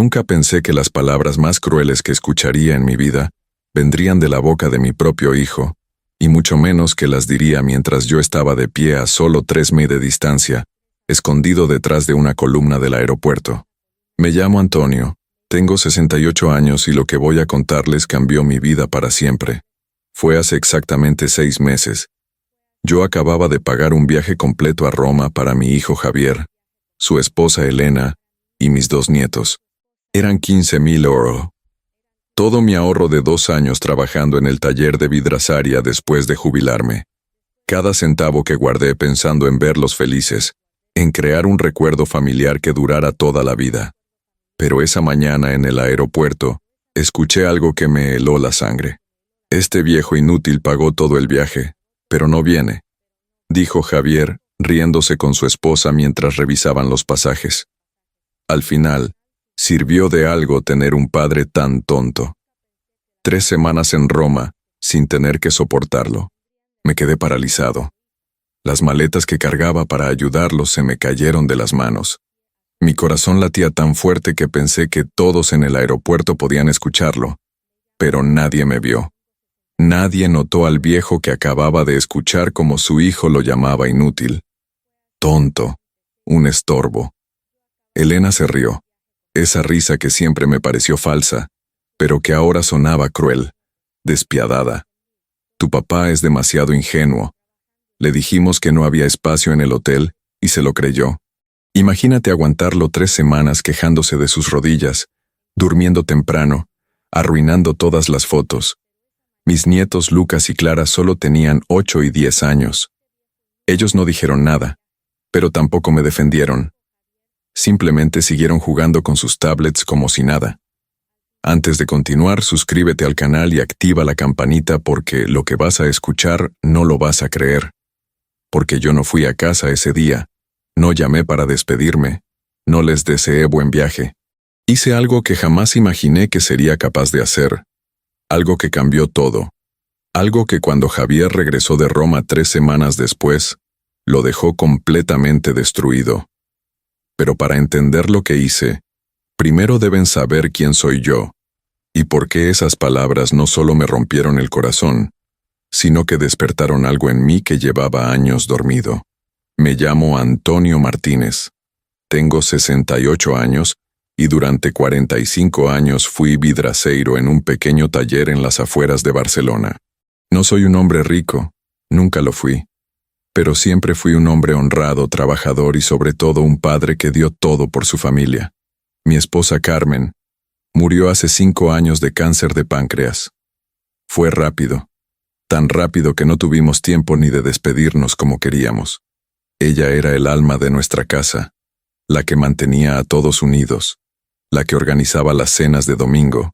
nunca pensé que las palabras más crueles que escucharía en mi vida vendrían de la boca de mi propio hijo, y mucho menos que las diría mientras yo estaba de pie a solo 3 millas de distancia, escondido detrás de una columna del aeropuerto. Me llamo Antonio, tengo 68 años y lo que voy a contarles cambió mi vida para siempre. Fue hace exactamente 6 meses. Yo acababa de pagar un viaje completo a Roma para mi hijo Javier, su esposa Elena y mis 2 nietos. Eran 15,000 euros. Todo mi ahorro de 2 años trabajando en el taller de vidrazaria después de jubilarme. Cada centavo que guardé pensando en verlos felices, en crear un recuerdo familiar que durara toda la vida. Pero esa mañana en el aeropuerto, escuché algo que me heló la sangre. Este viejo inútil pagó todo el viaje, pero no viene, dijo Javier, riéndose con su esposa mientras revisaban los pasajes. Al final, sirvió de algo tener un padre tan tonto. 3 semanas en Roma, sin tener que soportarlo. Me quedé paralizado. Las maletas que cargaba para ayudarlos se me cayeron de las manos. Mi corazón latía tan fuerte que pensé que todos en el aeropuerto podían escucharlo. Pero nadie me vio. Nadie notó al viejo que acababa de escuchar como su hijo lo llamaba inútil. Tonto. Un estorbo. Elena se rió. Esa risa que siempre me pareció falsa, pero que ahora sonaba cruel, despiadada. Tu papá es demasiado ingenuo. Le dijimos que no había espacio en el hotel y se lo creyó. Imagínate aguantarlo 3 semanas quejándose de sus rodillas, durmiendo temprano, arruinando todas las fotos. Mis nietos Lucas y Clara solo tenían 8 y 10 años. Ellos no dijeron nada, pero tampoco me defendieron. Simplemente siguieron jugando con sus tablets como si nada. Antes de continuar, suscríbete al canal y activa la campanita porque lo que vas a escuchar no lo vas a creer. Porque yo no fui a casa ese día, no llamé para despedirme, no les deseé buen viaje. Hice algo que jamás imaginé que sería capaz de hacer. Algo que cambió todo. Algo que cuando Javier regresó de Roma 3 semanas después, lo dejó completamente destruido. Pero para entender lo que hice, primero deben saber quién soy yo, y por qué esas palabras no solo me rompieron el corazón, sino que despertaron algo en mí que llevaba años dormido. Me llamo Antonio Martínez. Tengo 68 años y durante 45 años fui vidraceiro en un pequeño taller en las afueras de Barcelona. No soy un hombre rico, nunca lo fui. Pero siempre fui un hombre honrado, trabajador y sobre todo un padre que dio todo por su familia. Mi esposa Carmen murió hace 5 años de cáncer de páncreas. Fue rápido, tan rápido que no tuvimos tiempo ni de despedirnos como queríamos. Ella era el alma de nuestra casa, la que mantenía a todos unidos, la que organizaba las cenas de domingo,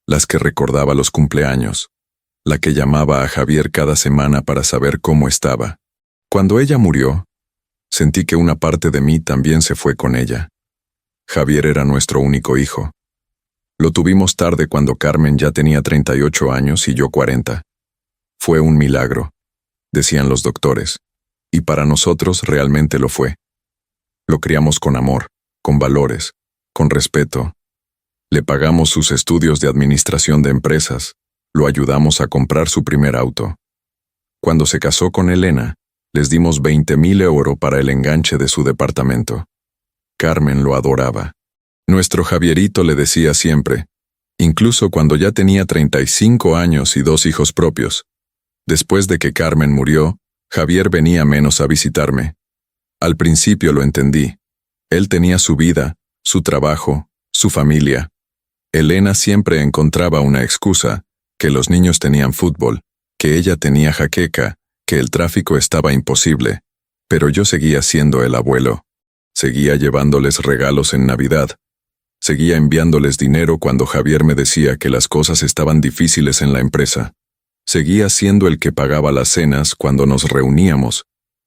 las que recordaba los cumpleaños, la que llamaba a Javier cada semana para saber cómo estaba. Cuando ella murió, sentí que una parte de mí también se fue con ella. Javier era nuestro único hijo. Lo tuvimos tarde cuando Carmen ya tenía 38 años y yo 40. Fue un milagro, decían los doctores, y para nosotros realmente lo fue. Lo criamos con amor, con valores, con respeto. Le pagamos sus estudios de administración de empresas, lo ayudamos a comprar su primer auto. Cuando se casó con Elena, les dimos 20,000 euros para el enganche de su departamento. Carmen lo adoraba. Nuestro Javierito le decía siempre, incluso cuando ya tenía 35 años y 2 hijos propios. Después de que Carmen murió, Javier venía menos a visitarme. Al principio lo entendí. Él tenía su vida, su trabajo, su familia. Elena siempre encontraba una excusa, que los niños tenían fútbol, que ella tenía jaqueca, que el tráfico estaba imposible, pero yo seguía siendo el abuelo. Seguía llevándoles regalos en Navidad. Seguía enviándoles dinero cuando Javier me decía que las cosas estaban difíciles en la empresa. Seguía siendo el que pagaba las cenas cuando nos reuníamos,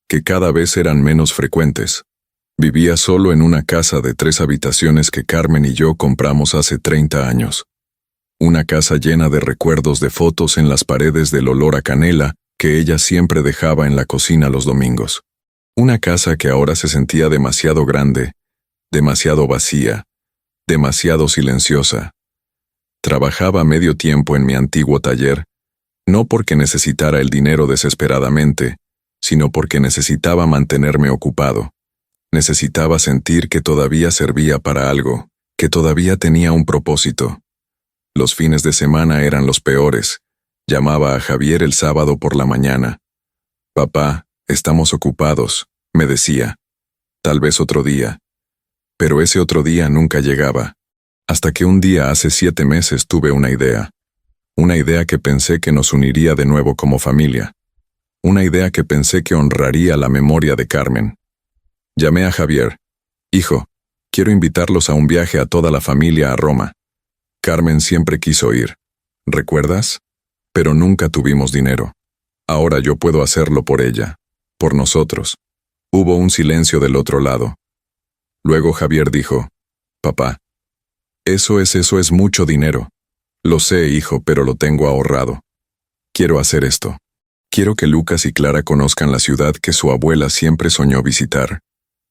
que cada vez eran menos frecuentes. Vivía solo en una casa de 3 habitaciones que Carmen y yo compramos hace 30 años. Una casa llena de recuerdos de fotos en las paredes del olor a canela que ella siempre dejaba en la cocina los domingos. Una casa que ahora se sentía demasiado grande, demasiado vacía, demasiado silenciosa. Trabajaba medio tiempo en mi antiguo taller, no porque necesitara el dinero desesperadamente, sino porque necesitaba mantenerme ocupado. Necesitaba sentir que todavía servía para algo, que todavía tenía un propósito. Los fines de semana eran los peores. Llamaba a Javier el sábado por la mañana. «Papá, estamos ocupados», me decía. «Tal vez otro día». Pero ese otro día nunca llegaba. Hasta que un día hace 7 meses tuve una idea. Una idea que pensé que nos uniría de nuevo como familia. Una idea que pensé que honraría la memoria de Carmen. Llamé a Javier. «Hijo, quiero invitarlos a un viaje a toda la familia a Roma. Carmen siempre quiso ir. ¿Recuerdas? Pero nunca tuvimos dinero. Ahora yo puedo hacerlo por ella, por nosotros». Hubo un silencio del otro lado. Luego Javier dijo: «Papá, eso es mucho dinero. Lo sé, hijo, pero lo tengo ahorrado. Quiero hacer esto. Quiero que Lucas y Clara conozcan la ciudad que su abuela siempre soñó visitar.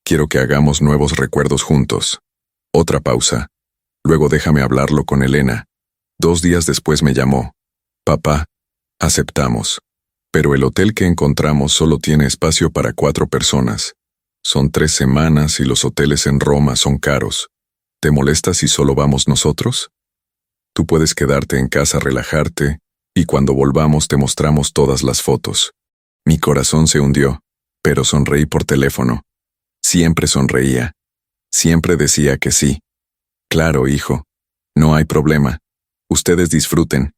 Quiero que hagamos nuevos recuerdos juntos». Otra pausa. Luego déjame hablarlo con Elena. 2 días después me llamó. «Papá, aceptamos. Pero el hotel que encontramos solo tiene espacio para 4 personas. Son 3 semanas y los hoteles en Roma son caros. ¿Te molesta si solo vamos nosotros? Tú puedes quedarte en casa a relajarte, y cuando volvamos te mostramos todas las fotos». Mi corazón se hundió, pero sonreí por teléfono. Siempre sonreía. Siempre decía que sí. «Claro, hijo. No hay problema. Ustedes disfruten».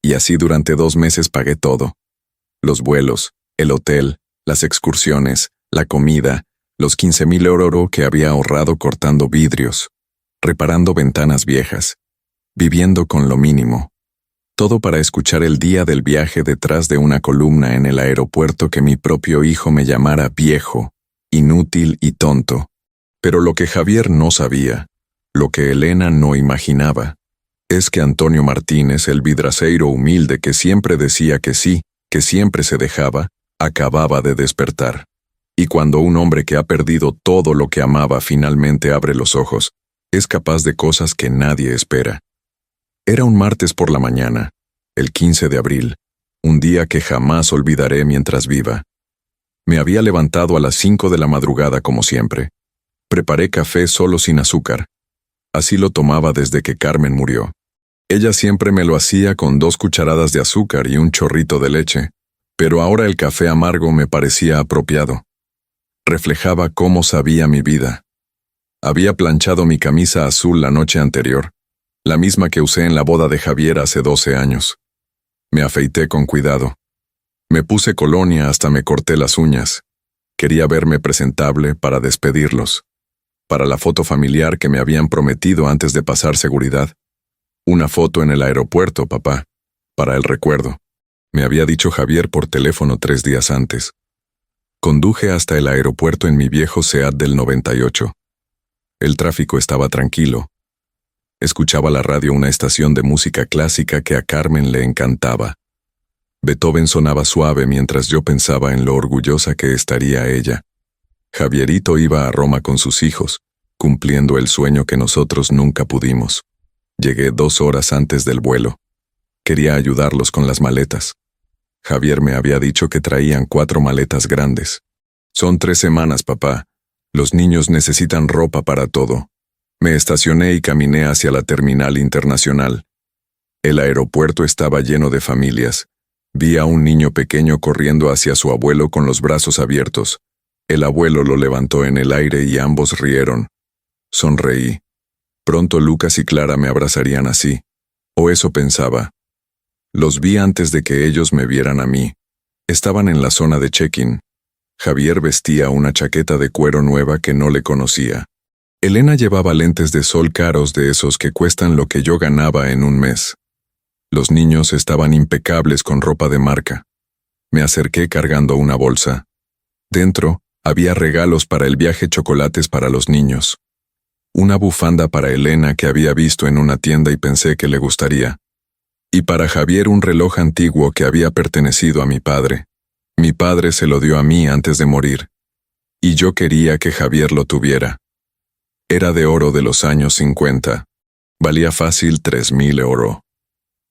Y así durante 2 meses pagué todo. Los vuelos, el hotel, las excursiones, la comida, los 15,000 € que había ahorrado cortando vidrios, reparando ventanas viejas, viviendo con lo mínimo. Todo para escuchar el día del viaje detrás de una columna en el aeropuerto que mi propio hijo me llamara viejo, inútil y tonto. Pero lo que Javier no sabía, lo que Elena no imaginaba, es que Antonio Martínez, el vidraceiro humilde que siempre decía que sí, que siempre se dejaba, acababa de despertar. Y cuando un hombre que ha perdido todo lo que amaba finalmente abre los ojos, es capaz de cosas que nadie espera. Era un martes por la mañana, el 15 de abril, un día que jamás olvidaré mientras viva. Me había levantado a las 5 de la madrugada como siempre. Preparé café solo sin azúcar. Así lo tomaba desde que Carmen murió. Ella siempre me lo hacía con 2 cucharadas de azúcar y un chorrito de leche, pero ahora el café amargo me parecía apropiado. Reflejaba cómo sabía mi vida. Había planchado mi camisa azul la noche anterior, la misma que usé en la boda de Javier hace 12 años. Me afeité con cuidado. Me puse colonia hasta me corté las uñas. Quería verme presentable para despedirlos. Para la foto familiar que me habían prometido antes de pasar seguridad. Una foto en el aeropuerto, papá. Para el recuerdo. Me había dicho Javier por teléfono 3 días antes. Conduje hasta el aeropuerto en mi viejo Seat del 98. El tráfico estaba tranquilo. Escuchaba la radio una estación de música clásica que a Carmen le encantaba. Beethoven sonaba suave mientras yo pensaba en lo orgullosa que estaría ella. Javierito iba a Roma con sus hijos, cumpliendo el sueño que nosotros nunca pudimos. Llegué 2 horas antes del vuelo. Quería ayudarlos con las maletas. Javier me había dicho que traían 4 maletas grandes. «Son 3 semanas, papá. Los niños necesitan ropa para todo». Me estacioné y caminé hacia la terminal internacional. El aeropuerto estaba lleno de familias. Vi a un niño pequeño corriendo hacia su abuelo con los brazos abiertos. El abuelo lo levantó en el aire y ambos rieron. Sonreí. Pronto Lucas y Clara me abrazarían así. O eso pensaba. Los vi antes de que ellos me vieran a mí. Estaban en la zona de check-in. Javier vestía una chaqueta de cuero nueva que no le conocía. Elena llevaba lentes de sol caros de esos que cuestan lo que yo ganaba en un mes. Los niños estaban impecables con ropa de marca. Me acerqué cargando una bolsa. Dentro, había regalos para el viaje, chocolates para los niños. Una bufanda para Elena que había visto en una tienda y pensé que le gustaría. Y para Javier un reloj antiguo que había pertenecido a mi padre. Mi padre se lo dio a mí antes de morir. Y yo quería que Javier lo tuviera. Era de oro de los años 50. Valía fácil 3.000 euros.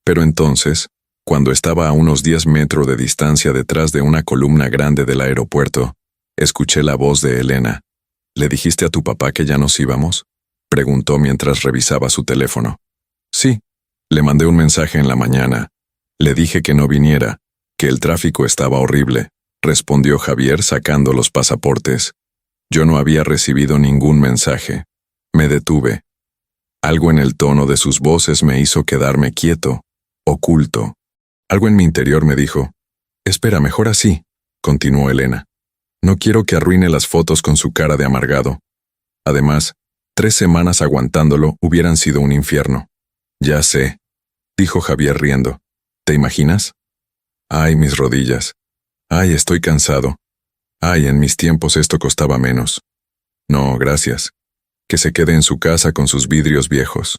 Pero entonces, cuando estaba a unos 10 metros de distancia detrás de una columna grande del aeropuerto, escuché la voz de Elena. ¿Le dijiste a tu papá que ya nos íbamos?, preguntó mientras revisaba su teléfono. Sí, le mandé un mensaje en la mañana. Le dije que no viniera, que el tráfico estaba horrible, respondió Javier sacando los pasaportes. Yo no había recibido ningún mensaje. Me detuve. Algo en el tono de sus voces me hizo quedarme quieto, oculto. Algo en mi interior me dijo, «Espera, mejor así», continuó Elena. «No quiero que arruine las fotos con su cara de amargado. Además, 3 semanas aguantándolo hubieran sido un infierno». «Ya sé», dijo Javier riendo. «¿Te imaginas? Ay, mis rodillas. Ay, estoy cansado. Ay, en mis tiempos esto costaba menos. No, gracias. Que se quede en su casa con sus vidrios viejos».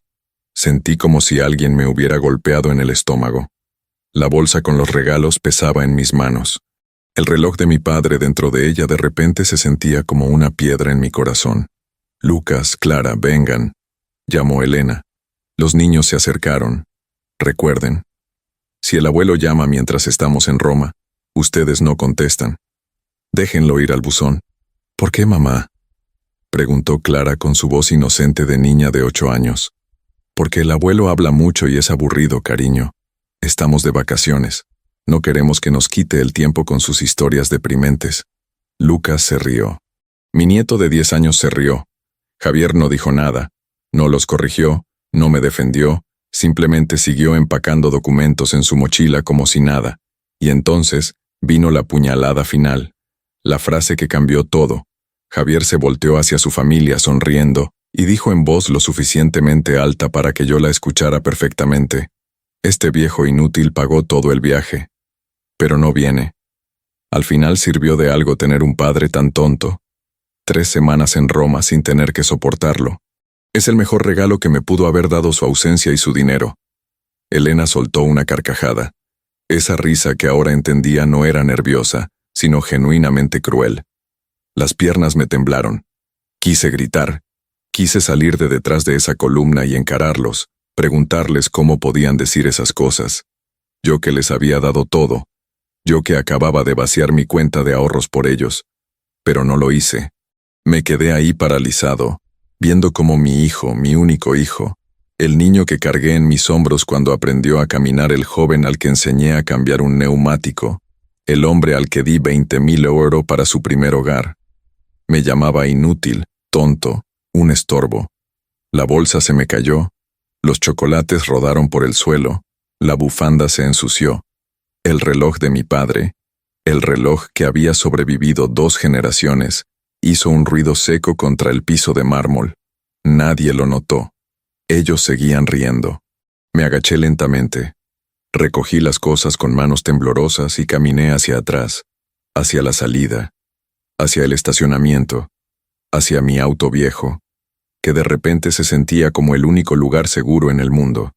Sentí como si alguien me hubiera golpeado en el estómago. La bolsa con los regalos pesaba en mis manos. El reloj de mi padre dentro de ella de repente se sentía como una piedra en mi corazón. «Lucas, Clara, vengan», llamó Elena. Los niños se acercaron. «Recuerden, si el abuelo llama mientras estamos en Roma, ustedes no contestan. Déjenlo ir al buzón». «¿Por qué, mamá?», preguntó Clara con su voz inocente de niña de 8 años. «Porque el abuelo habla mucho y es aburrido, cariño. Estamos de vacaciones. No queremos que nos quite el tiempo con sus historias deprimentes». Lucas se rió. Mi nieto de 10 años se rió. Javier no dijo nada, no los corrigió, no me defendió, simplemente siguió empacando documentos en su mochila como si nada. Y entonces vino la puñalada final, la frase que cambió todo. Javier se volteó hacia su familia sonriendo y dijo en voz lo suficientemente alta para que yo la escuchara perfectamente. «Este viejo inútil pagó todo el viaje. Pero no viene. Al final sirvió de algo tener un padre tan tonto. 3 semanas en Roma sin tener que soportarlo. Es el mejor regalo que me pudo haber dado su ausencia y su dinero». Elena soltó una carcajada. Esa risa que ahora entendía no era nerviosa, sino genuinamente cruel. Las piernas me temblaron. Quise gritar. Quise salir de detrás de esa columna y encararlos, preguntarles cómo podían decir esas cosas. Yo que les había dado todo. Yo que acababa de vaciar mi cuenta de ahorros por ellos. Pero no lo hice. Me quedé ahí paralizado, viendo cómo mi hijo, mi único hijo, el niño que cargué en mis hombros cuando aprendió a caminar, el joven al que enseñé a cambiar un neumático, el hombre al que di 20.000 euros para su primer hogar. Me llamaba inútil, tonto, un estorbo. La bolsa se me cayó, los chocolates rodaron por el suelo, la bufanda se ensució. El reloj de mi padre, el reloj que había sobrevivido 2 generaciones, hizo un ruido seco contra el piso de mármol. Nadie lo notó. Ellos seguían riendo. Me agaché lentamente. Recogí las cosas con manos temblorosas y caminé hacia atrás, hacia la salida, hacia el estacionamiento, hacia mi auto viejo, que de repente se sentía como el único lugar seguro en el mundo.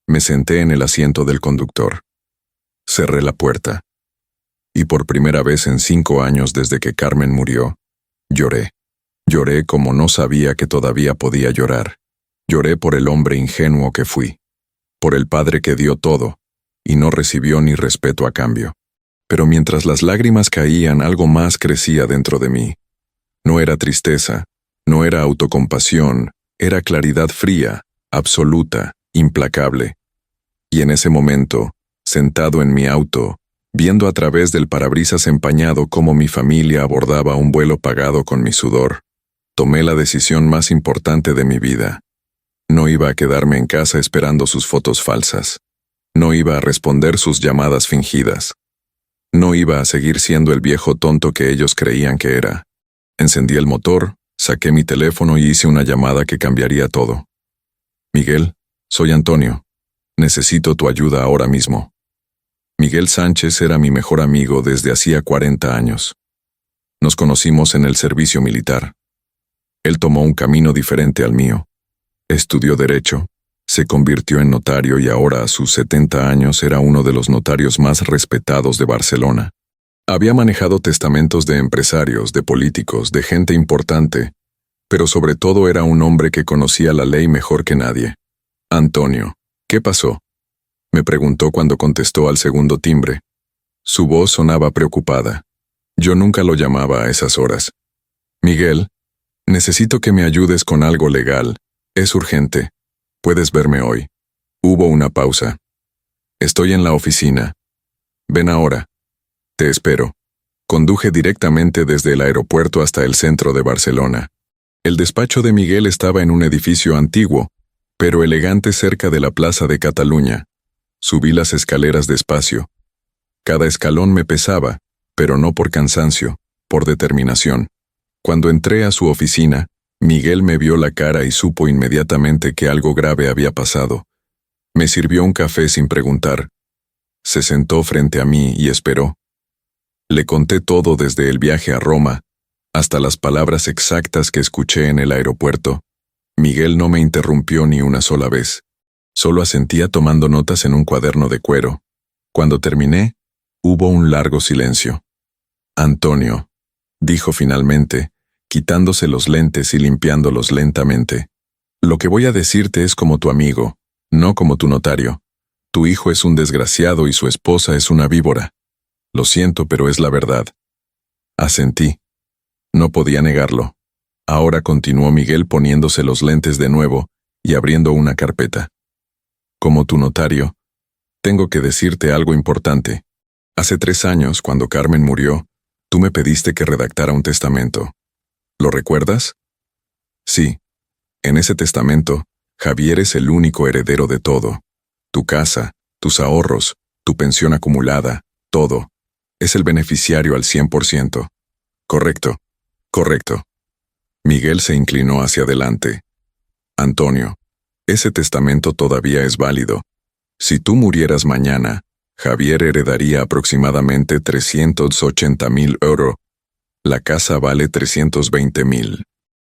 Me senté en el asiento del conductor. Cerré la puerta. Y por primera vez en 5 años desde que Carmen murió, lloré. Lloré como no sabía que todavía podía llorar. Lloré por el hombre ingenuo que fui, por el padre que dio todo, y no recibió ni respeto a cambio. Pero mientras las lágrimas caían, algo más crecía dentro de mí. No era tristeza, no era autocompasión, era claridad fría, absoluta, implacable. Y en ese momento, sentado en mi auto, viendo a través del parabrisas empañado cómo mi familia abordaba un vuelo pagado con mi sudor, tomé la decisión más importante de mi vida. No iba a quedarme en casa esperando sus fotos falsas. No iba a responder sus llamadas fingidas. No iba a seguir siendo el viejo tonto que ellos creían que era. Encendí el motor, saqué mi teléfono y hice una llamada que cambiaría todo. «Miguel, soy Antonio. Necesito tu ayuda ahora mismo». Miguel Sánchez era mi mejor amigo desde hacía 40 años. Nos conocimos en el servicio militar. Él tomó un camino diferente al mío. Estudió Derecho, se convirtió en notario y ahora a sus 70 años era uno de los notarios más respetados de Barcelona. Había manejado testamentos de empresarios, de políticos, de gente importante, pero sobre todo era un hombre que conocía la ley mejor que nadie. Antonio, ¿qué pasó?, me preguntó cuando contestó al segundo timbre. Su voz sonaba preocupada. Yo nunca lo llamaba a esas horas. Miguel, necesito que me ayudes con algo legal. Es urgente. ¿Puedes verme hoy? Hubo una pausa. Estoy en la oficina. Ven ahora. Te espero. Conduje directamente desde el aeropuerto hasta el centro de Barcelona. El despacho de Miguel estaba en un edificio antiguo, pero elegante cerca de la Plaza de Cataluña. Subí las escaleras despacio. Cada escalón me pesaba, pero no por cansancio, por determinación. Cuando entré a su oficina, Miguel me vio la cara y supo inmediatamente que algo grave había pasado. Me sirvió un café sin preguntar. Se sentó frente a mí y esperó. Le conté todo desde el viaje a Roma, hasta las palabras exactas que escuché en el aeropuerto. Miguel no me interrumpió ni una sola vez. Solo asentía tomando notas en un cuaderno de cuero. Cuando terminé, hubo un largo silencio. Antonio, dijo finalmente, quitándose los lentes y limpiándolos lentamente. Lo que voy a decirte es como tu amigo, no como tu notario. Tu hijo es un desgraciado y su esposa es una víbora. Lo siento, pero es la verdad. Asentí. No podía negarlo. Ahora continuó Miguel poniéndose los lentes de nuevo y abriendo una carpeta. Como tu notario, tengo que decirte algo importante. Hace 3 años, cuando Carmen murió, tú me pediste que redactara un testamento. ¿Lo recuerdas? Sí. En ese testamento, Javier es el único heredero de todo. Tu casa, tus ahorros, tu pensión acumulada, todo. Es el beneficiario al 100%. Correcto. Correcto. Miguel se inclinó hacia adelante. Antonio, ese testamento todavía es válido. Si tú murieras mañana, Javier heredaría aproximadamente 380.000 euros. La casa vale 320.000.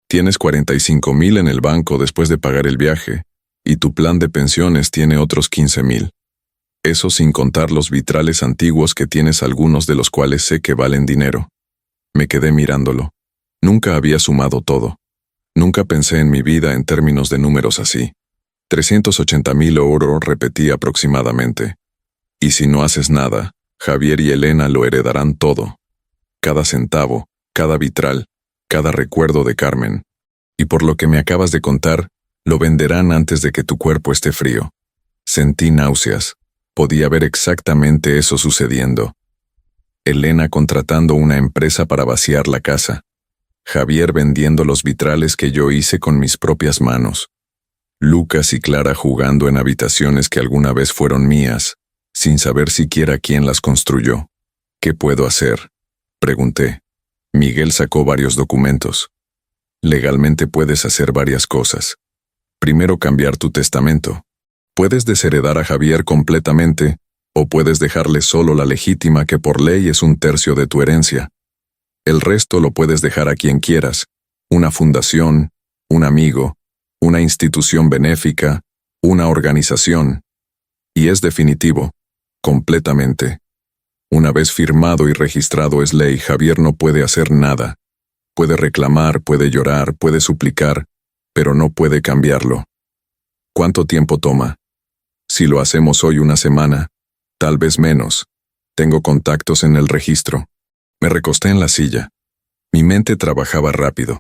Tienes 45.000 en el banco después de pagar el viaje, y tu plan de pensiones tiene otros 15.000. Eso sin contar los vitrales antiguos que tienes, algunos de los cuales sé que valen dinero. Me quedé mirándolo. Nunca había sumado todo. Nunca pensé en mi vida en términos de números así. 380.000 euros, repetí aproximadamente. Y si no haces nada, Javier y Elena lo heredarán todo. Cada centavo, cada vitral, cada recuerdo de Carmen. Y por lo que me acabas de contar, lo venderán antes de que tu cuerpo esté frío. Sentí náuseas. Podía ver exactamente eso sucediendo. Elena contratando una empresa para vaciar la casa. Javier vendiendo los vitrales que yo hice con mis propias manos. Lucas y Clara jugando en habitaciones que alguna vez fueron mías, sin saber siquiera quién las construyó. ¿Qué puedo hacer?, pregunté. Miguel sacó varios documentos. Legalmente puedes hacer varias cosas. Primero, cambiar tu testamento. Puedes desheredar a Javier completamente, o puedes dejarle solo la legítima, que por ley es 1/3 de tu herencia. El resto lo puedes dejar a quien quieras: una fundación, un amigo, una institución benéfica, una organización. Y es definitivo, completamente. Una vez firmado y registrado es ley. Javier no puede hacer nada. Puede reclamar, puede llorar, puede suplicar, pero no puede cambiarlo. ¿Cuánto tiempo toma? Si lo hacemos hoy, 1 semana, tal vez menos. Tengo contactos en el registro. Me recosté en la silla. Mi mente trabajaba rápido.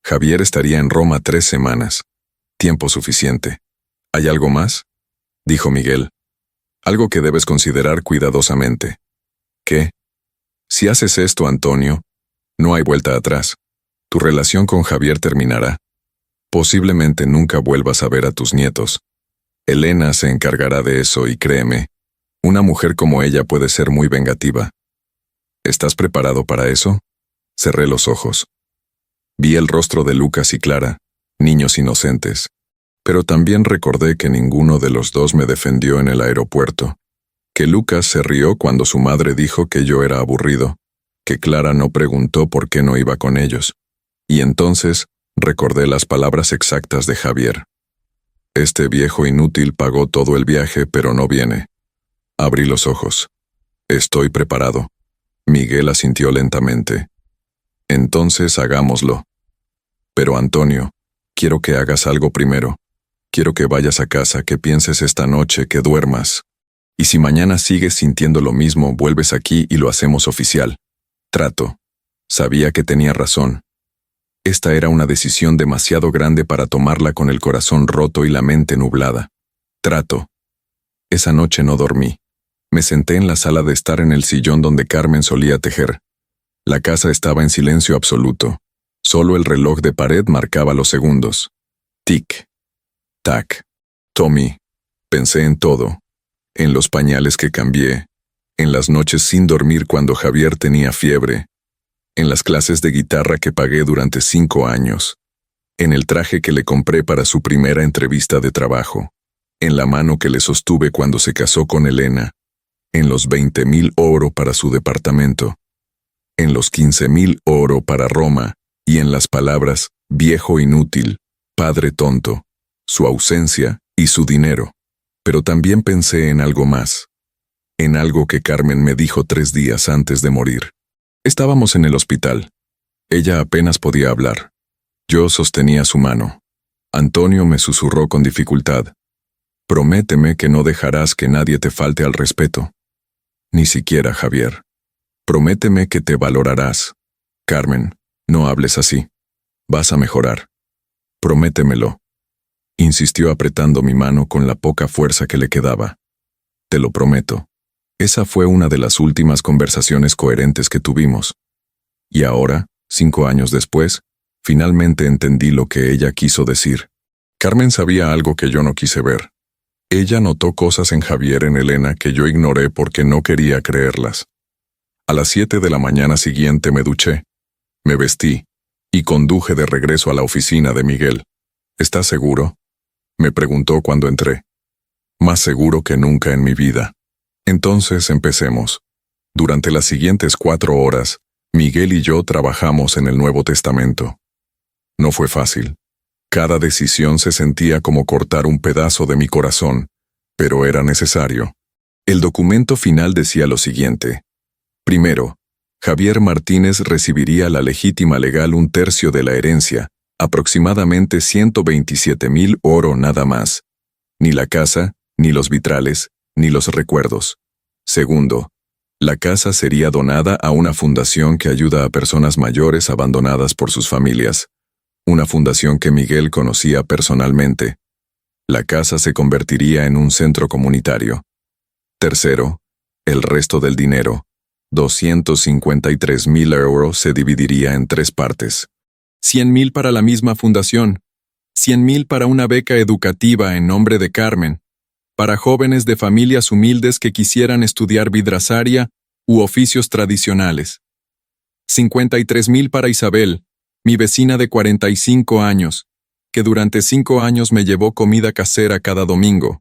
Javier estaría en Roma 3 semanas. Tiempo suficiente. ¿Hay algo más?, dijo Miguel. Algo que debes considerar cuidadosamente. ¿Qué? Si haces esto, Antonio, no hay vuelta atrás. Tu relación con Javier terminará. Posiblemente nunca vuelvas a ver a tus nietos. Elena se encargará de eso y créeme, una mujer como ella puede ser muy vengativa. ¿Estás preparado para eso? Cerré los ojos. Vi el rostro de Lucas y Clara, niños inocentes. Pero también recordé que ninguno de los dos me defendió en el aeropuerto. Que Lucas se rió cuando su madre dijo que yo era aburrido. Que Clara no preguntó por qué no iba con ellos. Y entonces recordé las palabras exactas de Javier. Este viejo inútil pagó todo el viaje, pero no viene. Abrí los ojos. Estoy preparado. Miguel asintió lentamente. Entonces hagámoslo. Pero Antonio, quiero que hagas algo primero. Quiero que vayas a casa, que pienses esta noche, que duermas. Y si mañana sigues sintiendo lo mismo, vuelves aquí y lo hacemos oficial. Trato. Sabía que tenía razón. Esta era una decisión demasiado grande para tomarla con el corazón roto y la mente nublada. Trato. Esa noche no dormí. Me senté en la sala de estar en el sillón donde Carmen solía tejer. La casa estaba en silencio absoluto. Solo el reloj de pared marcaba los segundos. Tic. Tac. Tommy. Pensé en todo. En los pañales que cambié. En las noches sin dormir cuando Javier tenía fiebre. En las clases de guitarra que pagué durante 5 años. En el traje que le compré para su primera entrevista de trabajo. En la mano que le sostuve cuando se casó con Elena. En los 20,000 oro para su departamento. En los 15,000 oro para Roma. Y en las palabras, viejo inútil, padre tonto, su ausencia y su dinero. Pero también pensé en algo más. En algo que Carmen me dijo 3 días antes de morir. Estábamos en el hospital. Ella apenas podía hablar. Yo sostenía su mano. Antonio me susurró con dificultad. Prométeme que no dejarás que nadie te falte al respeto. Ni siquiera Javier. Prométeme que te valorarás. Carmen, no hables así. Vas a mejorar. Prométemelo. Insistió apretando mi mano con la poca fuerza que le quedaba. Te lo prometo. Esa fue una de las últimas conversaciones coherentes que tuvimos. Y ahora, 5 años después, finalmente entendí lo que ella quiso decir. Carmen sabía algo que yo no quise ver. Ella notó cosas en Javier en Elena que yo ignoré porque no quería creerlas. A las 7 de la mañana siguiente me duché, me vestí y conduje de regreso a la oficina de Miguel. ¿Estás seguro?, me preguntó cuando entré. Más seguro que nunca en mi vida. Entonces empecemos. Durante las siguientes 4 horas, Miguel y yo trabajamos en el Nuevo Testamento. No fue fácil. Cada decisión se sentía como cortar un pedazo de mi corazón, pero era necesario. El documento final decía lo siguiente. Primero, Javier Martínez recibiría la legítima legal 1/3 de la herencia, aproximadamente 127,000 oro nada más. Ni la casa, ni los vitrales, ni los recuerdos. Segundo, la casa sería donada a una fundación que ayuda a personas mayores abandonadas por sus familias. Una fundación que Miguel conocía personalmente. La casa se convertiría en un centro comunitario. Tercero, el resto del dinero, 253,000 euros, se dividiría en 3 partes. 100,000 para la misma fundación, 100,000 para una beca educativa en nombre de Carmen, para jóvenes de familias humildes que quisieran estudiar vidrazaria u oficios tradicionales. 53,000 para Isabel, mi vecina de 45 años, que durante 5 años me llevó comida casera cada domingo.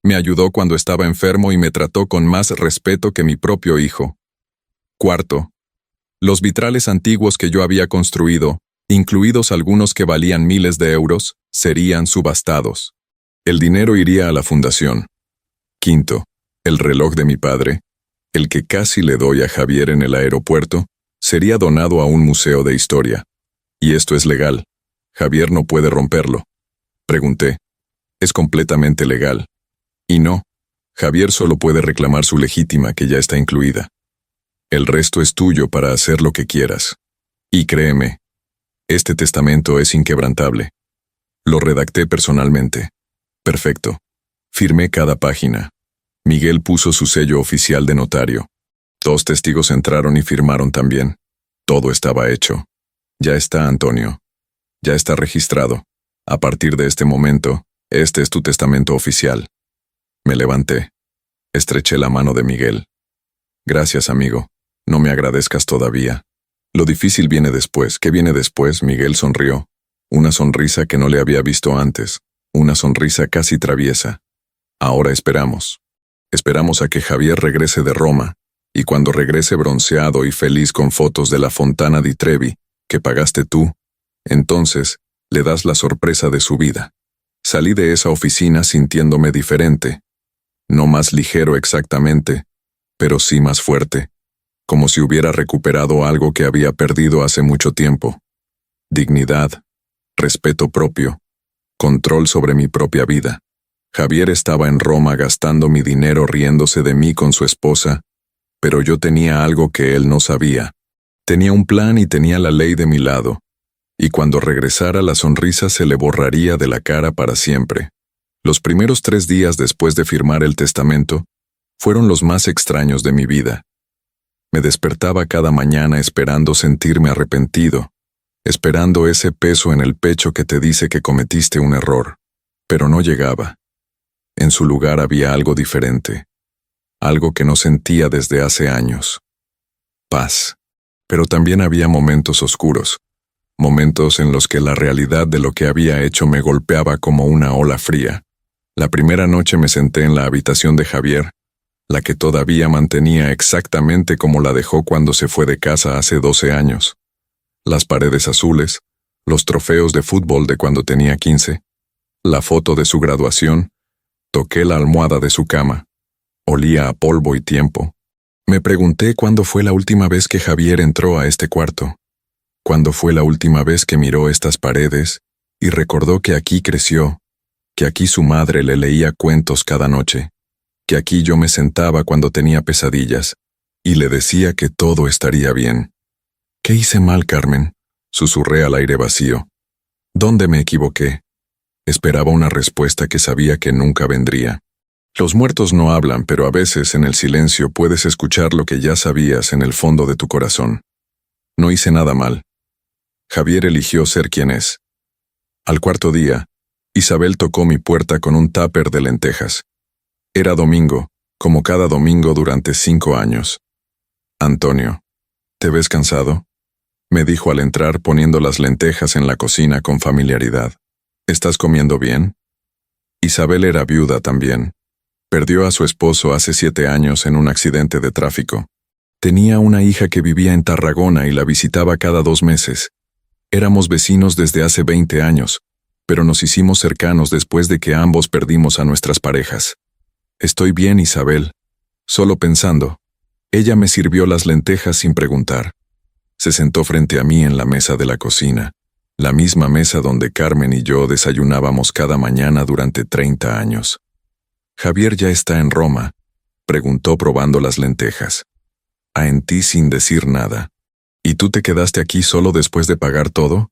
Me ayudó cuando estaba enfermo y me trató con más respeto que mi propio hijo. Cuarto, los vitrales antiguos que yo había construido, incluidos algunos que valían miles de euros, serían subastados. El dinero iría a la fundación. Quinto, el reloj de mi padre, el que casi le doy a Javier en el aeropuerto, sería donado a un museo de historia. Y esto es legal. Javier no puede romperlo. Pregunté. Es completamente legal. Y no, Javier solo puede reclamar su legítima que ya está incluida. El resto es tuyo para hacer lo que quieras. Y créeme, este testamento es inquebrantable. Lo redacté personalmente. Perfecto. Firmé cada página. Miguel puso su sello oficial de notario. 2 testigos entraron y firmaron también. Todo estaba hecho. Ya está, Antonio. Ya está registrado. A partir de este momento, este es tu testamento oficial. Me levanté. Estreché la mano de Miguel. Gracias, amigo. No me agradezcas todavía. Lo difícil viene después. ¿Qué viene después? Miguel sonrió. Una sonrisa que no le había visto antes. Una sonrisa casi traviesa. Ahora esperamos. Esperamos a que Javier regrese de Roma, y cuando regrese bronceado y feliz con fotos de la Fontana di Trevi, que pagaste tú, entonces le das la sorpresa de su vida. Salí de esa oficina sintiéndome diferente. No más ligero exactamente, pero sí más fuerte. Como si hubiera recuperado algo que había perdido hace mucho tiempo. Dignidad, respeto propio, control sobre mi propia vida. Javier estaba en Roma gastando mi dinero riéndose de mí con su esposa, pero yo tenía algo que él no sabía. Tenía un plan y tenía la ley de mi lado, y cuando regresara la sonrisa se le borraría de la cara para siempre. Los primeros 3 días después de firmar el testamento fueron los más extraños de mi vida. Me despertaba cada mañana esperando sentirme arrepentido, esperando ese peso en el pecho que te dice que cometiste un error, pero no llegaba. En su lugar había algo diferente, algo que no sentía desde hace años. Paz. Pero también había momentos oscuros, momentos en los que la realidad de lo que había hecho me golpeaba como una ola fría. La primera noche me senté en la habitación de Javier, la que todavía mantenía exactamente como la dejó cuando se fue de casa hace 12 años. Las paredes azules, los trofeos de fútbol de cuando tenía 15, la foto de su graduación. Toqué la almohada de su cama. Olía a polvo y tiempo. Me pregunté cuándo fue la última vez que Javier entró a este cuarto. Cuándo fue la última vez que miró estas paredes y recordó que aquí creció, que aquí su madre le leía cuentos cada noche, que aquí yo me sentaba cuando tenía pesadillas y le decía que todo estaría bien. ¿Qué hice mal, Carmen?, susurré al aire vacío. ¿Dónde me equivoqué? Esperaba una respuesta que sabía que nunca vendría. Los muertos no hablan, pero a veces en el silencio puedes escuchar lo que ya sabías en el fondo de tu corazón. No hice nada mal. Javier eligió ser quien es. Al cuarto día, Isabel tocó mi puerta con un tupper de lentejas. Era domingo, como cada domingo durante 5 años. Antonio, ¿te ves cansado?, me dijo al entrar poniendo las lentejas en la cocina con familiaridad. ¿Estás comiendo bien? Isabel era viuda también. Perdió a su esposo hace 7 años en un accidente de tráfico. Tenía una hija que vivía en Tarragona y la visitaba cada 2 meses. Éramos vecinos desde hace 20 años, pero nos hicimos cercanos después de que ambos perdimos a nuestras parejas. Estoy bien, Isabel. Solo pensando. Ella me sirvió las lentejas sin preguntar. Se sentó frente a mí en la mesa de la cocina. La misma mesa donde Carmen y yo desayunábamos cada mañana durante 30 años. «¿Javier ya está en Roma?», preguntó probando las lentejas. «En ti sin decir nada. ¿Y tú te quedaste aquí solo después de pagar todo?».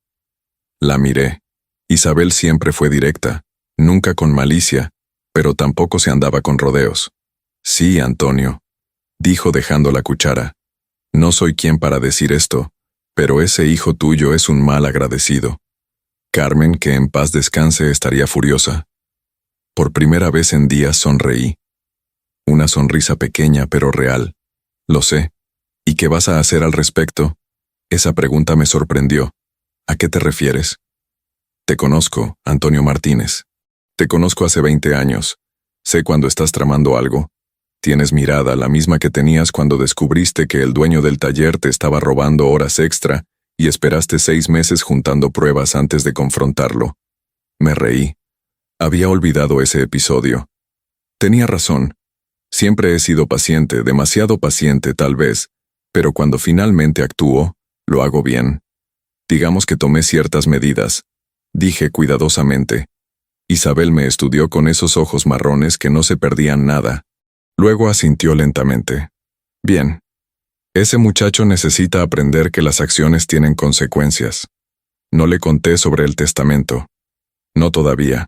La miré. Isabel siempre fue directa, nunca con malicia, pero tampoco se andaba con rodeos. «Sí, Antonio», dijo dejando la cuchara. «No soy quien para decir esto, pero ese hijo tuyo es un mal agradecido. Carmen, que en paz descanse, estaría furiosa». Por primera vez en días sonreí. Una sonrisa pequeña pero real. Lo sé. ¿Y qué vas a hacer al respecto? Esa pregunta me sorprendió. ¿A qué te refieres? Te conozco, Antonio Martínez. Te conozco hace 20 años. Sé cuando estás tramando algo. Tienes mirada, la misma que tenías cuando descubriste que el dueño del taller te estaba robando horas extra y esperaste 6 meses juntando pruebas antes de confrontarlo. Me reí. Había olvidado ese episodio. Tenía razón. Siempre he sido paciente, demasiado paciente tal vez, pero cuando finalmente actúo, lo hago bien. Digamos que tomé ciertas medidas. Dije cuidadosamente. Isabel me estudió con esos ojos marrones que no se perdían nada. Luego asintió lentamente. Bien. Ese muchacho necesita aprender que las acciones tienen consecuencias. No le conté sobre el testamento. No todavía.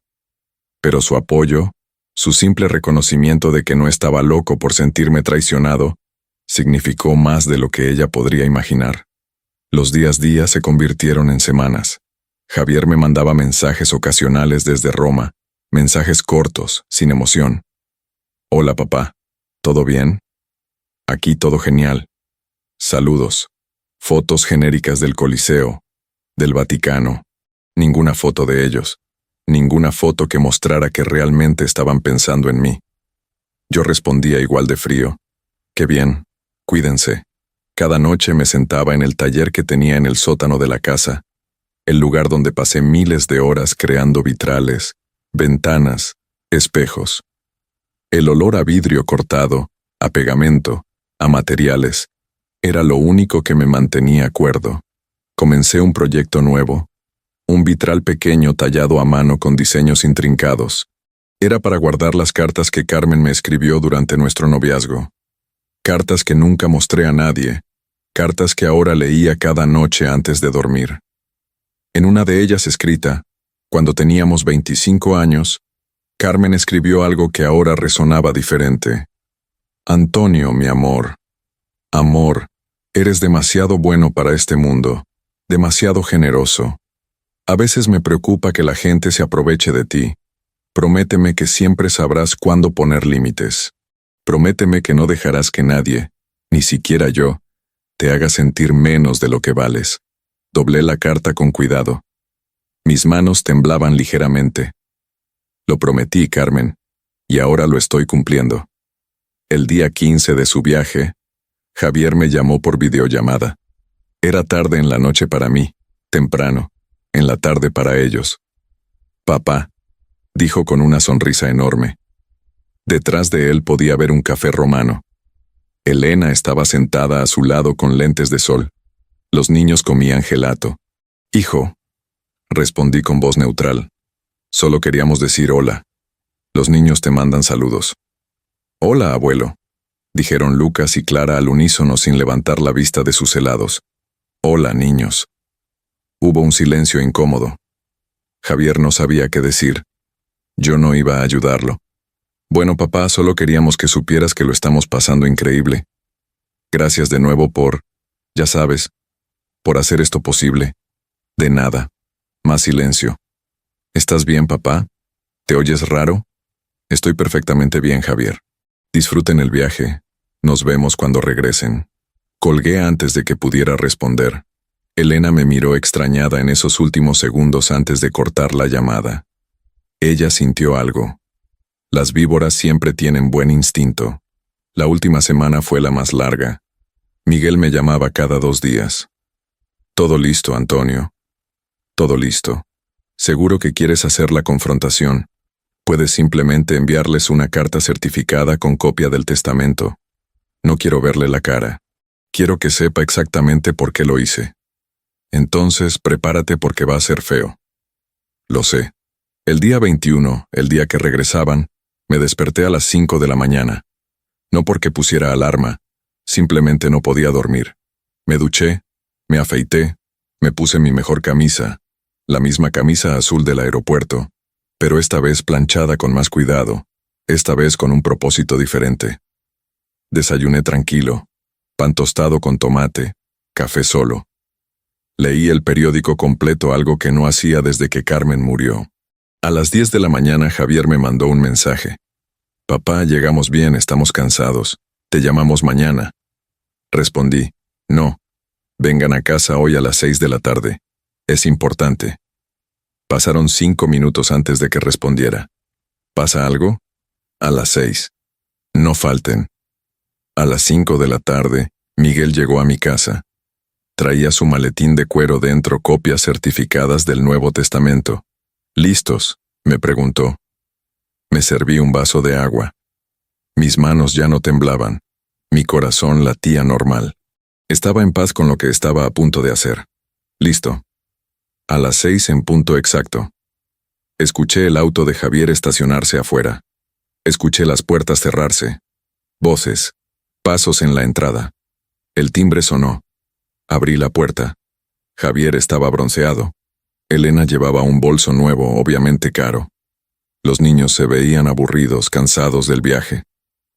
Pero su apoyo, su simple reconocimiento de que no estaba loco por sentirme traicionado, significó más de lo que ella podría imaginar. Los días se convirtieron en semanas. Javier me mandaba mensajes ocasionales desde Roma, mensajes cortos, sin emoción. «Hola, papá. ¿Todo bien? Aquí todo genial. Saludos». Fotos genéricas del Coliseo, del Vaticano. Ninguna foto de ellos. Ninguna foto que mostrara que realmente estaban pensando en mí. Yo respondía igual de frío. «Qué bien. Cuídense». Cada noche me sentaba en el taller que tenía en el sótano de la casa, el lugar donde pasé miles de horas creando vitrales, ventanas, espejos. El olor a vidrio cortado, a pegamento, a materiales, era lo único que me mantenía cuerdo. Comencé un proyecto nuevo. Un vitral pequeño tallado a mano con diseños intrincados. Era para guardar las cartas que Carmen me escribió durante nuestro noviazgo. Cartas que nunca mostré a nadie. Cartas que ahora leía cada noche antes de dormir. En una de ellas escrita, cuando teníamos 25 años, Carmen escribió algo que ahora resonaba diferente. Antonio, mi amor. Amor, eres demasiado bueno para este mundo, demasiado generoso. A veces me preocupa que la gente se aproveche de ti. Prométeme que siempre sabrás cuándo poner límites. Prométeme que no dejarás que nadie, ni siquiera yo, te haga sentir menos de lo que vales. Doblé la carta con cuidado. Mis manos temblaban ligeramente. Lo prometí, Carmen, y ahora lo estoy cumpliendo. El día 15 de su viaje, Javier me llamó por videollamada. Era tarde en la noche para mí, temprano, en la tarde para ellos. Papá, dijo con una sonrisa enorme. Detrás de él podía ver un café romano. Elena estaba sentada a su lado con lentes de sol. Los niños comían gelato. Hijo, respondí con voz neutral. Solo queríamos decir hola. Los niños te mandan saludos. Hola, abuelo, dijeron Lucas y Clara al unísono sin levantar la vista de sus helados. Hola, niños. Hubo un silencio incómodo. Javier no sabía qué decir. Yo no iba a ayudarlo. Bueno, papá, solo queríamos que supieras que lo estamos pasando increíble. Gracias de nuevo por, ya sabes, por hacer esto posible. De nada. Más silencio. ¿Estás bien, papá? ¿Te oyes raro? Estoy perfectamente bien, Javier. Disfruten el viaje. Nos vemos cuando regresen. Colgué antes de que pudiera responder. Elena me miró extrañada en esos últimos segundos antes de cortar la llamada. Ella sintió algo. Las víboras siempre tienen buen instinto. La última semana fue la más larga. Miguel me llamaba cada 2 días. Todo listo, Antonio. Todo listo. Seguro que quieres hacer la confrontación. Puedes simplemente enviarles una carta certificada con copia del testamento. No quiero verle la cara. Quiero que sepa exactamente por qué lo hice. Entonces, prepárate porque va a ser feo. Lo sé. El día 21, el día que regresaban, me desperté a las 5 de la mañana. No porque pusiera alarma, simplemente no podía dormir. Me duché, me afeité, me puse mi mejor camisa, la misma camisa azul del aeropuerto, pero esta vez planchada con más cuidado, esta vez con un propósito diferente. Desayuné tranquilo, pan tostado con tomate, café solo. Leí el periódico completo, algo que no hacía desde que Carmen murió. A las 10 de la mañana Javier me mandó un mensaje. Papá, llegamos bien, estamos cansados. Te llamamos mañana. Respondí, no. Vengan a casa hoy a las 6 de la tarde. Es importante. Pasaron 5 minutos antes de que respondiera. ¿Pasa algo? A las 6. No falten. A las 5 de la tarde, Miguel llegó a mi casa. Traía su maletín de cuero dentro copias certificadas del Nuevo Testamento. ¿Listos?, me preguntó. Me serví un vaso de agua. Mis manos ya no temblaban. Mi corazón latía normal. Estaba en paz con lo que estaba a punto de hacer. Listo. A las 6 en punto exacto. Escuché el auto de Javier estacionarse afuera. Escuché las puertas cerrarse. Voces. Pasos en la entrada. El timbre sonó. Abrí la puerta. Javier estaba bronceado. Elena llevaba un bolso nuevo, obviamente caro. Los niños se veían aburridos, cansados del viaje.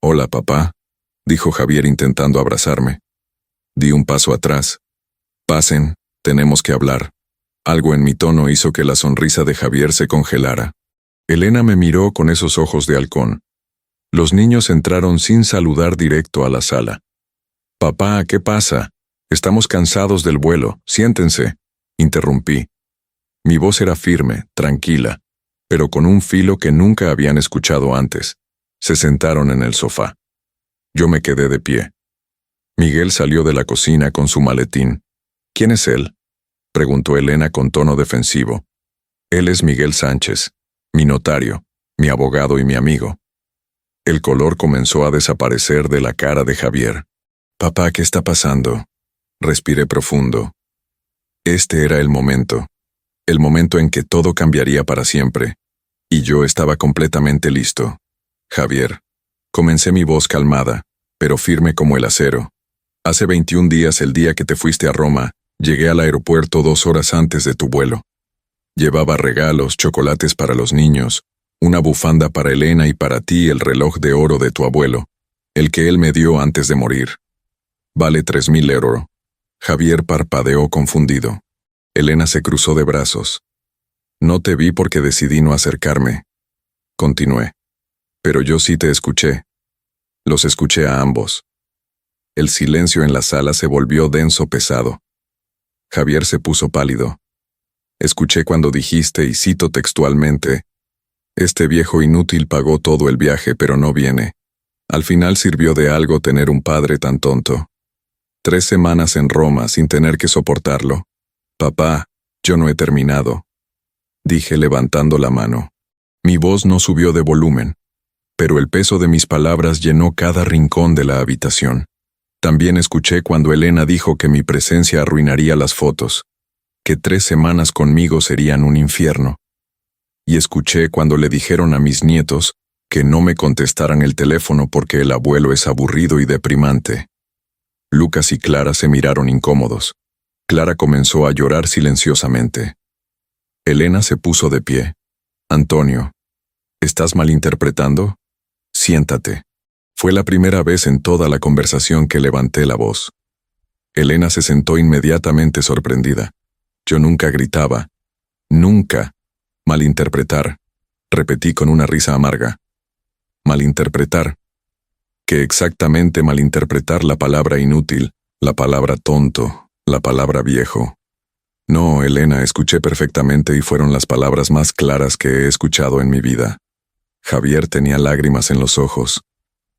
Hola, papá, dijo Javier intentando abrazarme. Di un paso atrás. Pasen, tenemos que hablar. Algo en mi tono hizo que la sonrisa de Javier se congelara. Elena me miró con esos ojos de halcón. Los niños entraron sin saludar directo a la sala. Papá, ¿qué pasa? Estamos cansados del vuelo, siéntense, interrumpí. Mi voz era firme, tranquila, pero con un filo que nunca habían escuchado antes. Se sentaron en el sofá. Yo me quedé de pie. Miguel salió de la cocina con su maletín. ¿Quién es él?, preguntó Elena con tono defensivo. Él es Miguel Sánchez, mi notario, mi abogado y mi amigo. El color comenzó a desaparecer de la cara de Javier. Papá, ¿qué está pasando? Respiré profundo. Este era el momento. El momento en que todo cambiaría para siempre. Y yo estaba completamente listo. Javier. Comencé mi voz calmada, pero firme como el acero. Hace 21 días, el día que te fuiste a Roma, llegué al aeropuerto 2 horas antes de tu vuelo. Llevaba regalos, chocolates para los niños, una bufanda para Elena y para ti el reloj de oro de tu abuelo, el que él me dio antes de morir. Vale 3.000 euros. Javier parpadeó confundido. Elena se cruzó de brazos. No te vi porque decidí no acercarme. Continué. Pero yo sí te escuché. Los escuché a ambos. El silencio en la sala se volvió denso, pesado. Javier se puso pálido. Escuché cuando dijiste, y cito textualmente, «Este viejo inútil pagó todo el viaje, pero no viene. Al final sirvió de algo tener un padre tan tonto. 3 semanas en Roma sin tener que soportarlo. Papá, yo no he terminado», dije levantando la mano. Mi voz no subió de volumen, pero el peso de mis palabras llenó cada rincón de la habitación. También escuché cuando Elena dijo que mi presencia arruinaría las fotos, que 3 semanas conmigo serían un infierno. Y escuché cuando le dijeron a mis nietos que no me contestaran el teléfono porque el abuelo es aburrido y deprimante. Lucas y Clara se miraron incómodos. Clara comenzó a llorar silenciosamente. Elena se puso de pie. «Antonio, ¿estás malinterpretando? Siéntate». Fue la primera vez en toda la conversación que levanté la voz. Elena se sentó inmediatamente sorprendida. Yo nunca gritaba. Nunca. Malinterpretar. Repetí con una risa amarga. Malinterpretar. ¿Qué exactamente malinterpretar la palabra inútil, la palabra tonto, la palabra viejo? No, Elena, escuché perfectamente y fueron las palabras más claras que he escuchado en mi vida. Javier tenía lágrimas en los ojos.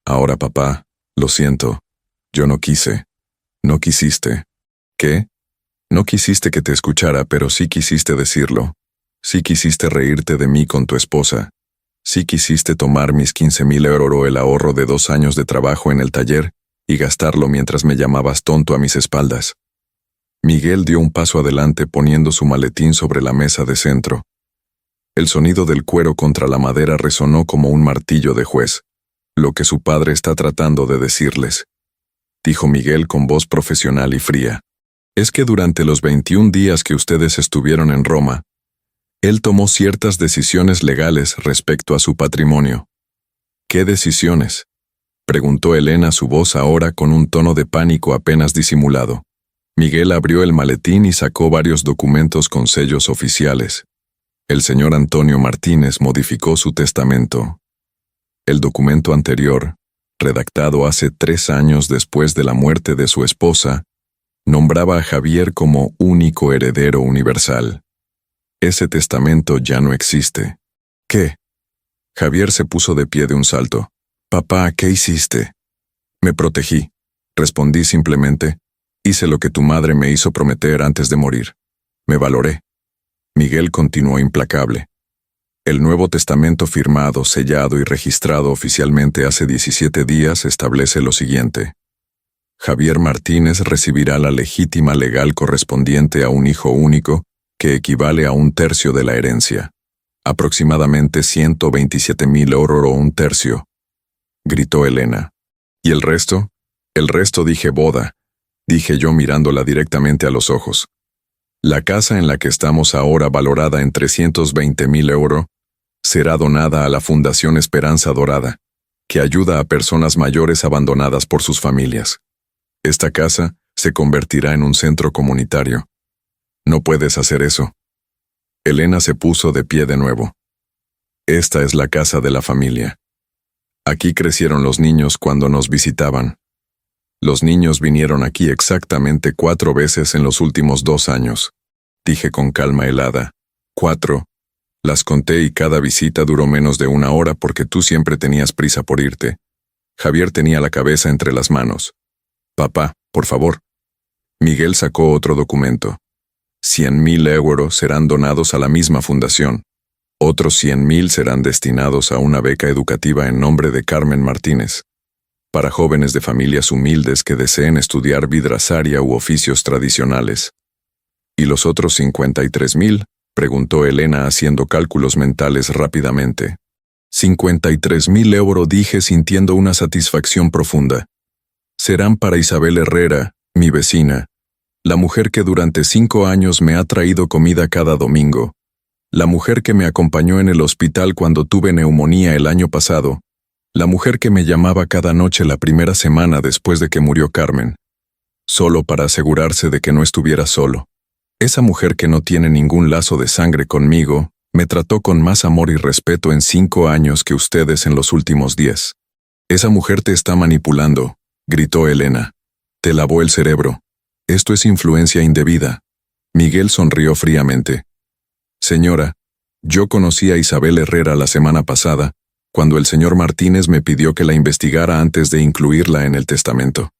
Ahora, papá, lo siento. Yo no quise. No quisiste. ¿Qué? No quisiste que te escuchara, pero sí quisiste decirlo. Sí quisiste reírte de mí con tu esposa. Sí quisiste tomar mis 15.000 euros, el ahorro de 2 años de trabajo en el taller, y gastarlo mientras me llamabas tonto a mis espaldas. Miguel dio un paso adelante poniendo su maletín sobre la mesa de centro. El sonido del cuero contra la madera resonó como un martillo de juez. Lo que su padre está tratando de decirles, dijo Miguel con voz profesional y fría, es que durante los 21 días que ustedes estuvieron en Roma, él tomó ciertas decisiones legales respecto a su patrimonio. ¿Qué decisiones?, preguntó Elena, su voz ahora con un tono de pánico apenas disimulado. Miguel abrió el maletín y sacó varios documentos con sellos oficiales. El señor Antonio Martínez modificó su testamento. El documento anterior, redactado hace 3 años después de la muerte de su esposa, nombraba a Javier como único heredero universal. Ese testamento ya no existe. ¿Qué? Javier se puso de pie de un salto. Papá, ¿qué hiciste? Me protegí. Respondí simplemente. Hice lo que tu madre me hizo prometer antes de morir. Me valoré. Miguel continuó implacable. El Nuevo Testamento firmado, sellado y registrado oficialmente hace 17 días establece lo siguiente. Javier Martínez recibirá la legítima legal correspondiente a un hijo único, que equivale a 1/3 de la herencia. Aproximadamente 127.000 euros o 1/3, gritó Elena. ¿Y el resto? El resto, dije boda, dije yo mirándola directamente a los ojos. La casa en la que estamos ahora, valorada en 320.000 euros, será donada a la Fundación Esperanza Dorada, que ayuda a personas mayores abandonadas por sus familias. Esta casa se convertirá en un centro comunitario. No puedes hacer eso. Elena se puso de pie de nuevo. Esta es la casa de la familia. Aquí crecieron los niños cuando nos visitaban. Los niños vinieron aquí exactamente 4 veces en los últimos 2 años. Dije con calma helada. 4. Las conté y cada visita duró menos de 1 hora porque tú siempre tenías prisa por irte. Javier tenía la cabeza entre las manos. Papá, por favor. Miguel sacó otro documento. 100.000 euros serán donados a la misma fundación. Otros 100.000 serán destinados a una beca educativa en nombre de Carmen Martínez, para jóvenes de familias humildes que deseen estudiar vidrazaria u oficios tradicionales. Y los otros 53.000 preguntó Elena haciendo cálculos mentales rápidamente. 53.000 euros, dije sintiendo una satisfacción profunda. Serán para Isabel Herrera, mi vecina, la mujer que durante 5 años me ha traído comida cada domingo, la mujer que me acompañó en el hospital cuando tuve neumonía el año pasado, la mujer que me llamaba cada noche la primera semana después de que murió Carmen, solo para asegurarse de que no estuviera solo. Esa mujer que no tiene ningún lazo de sangre conmigo, me trató con más amor y respeto en 5 años que ustedes en los últimos 10. Esa mujer te está manipulando, gritó Elena. Te lavó el cerebro. Esto es influencia indebida. Miguel sonrió fríamente. Señora, yo conocí a Isabel Herrera la semana pasada, cuando el señor Martínez me pidió que la investigara antes de incluirla en el testamento.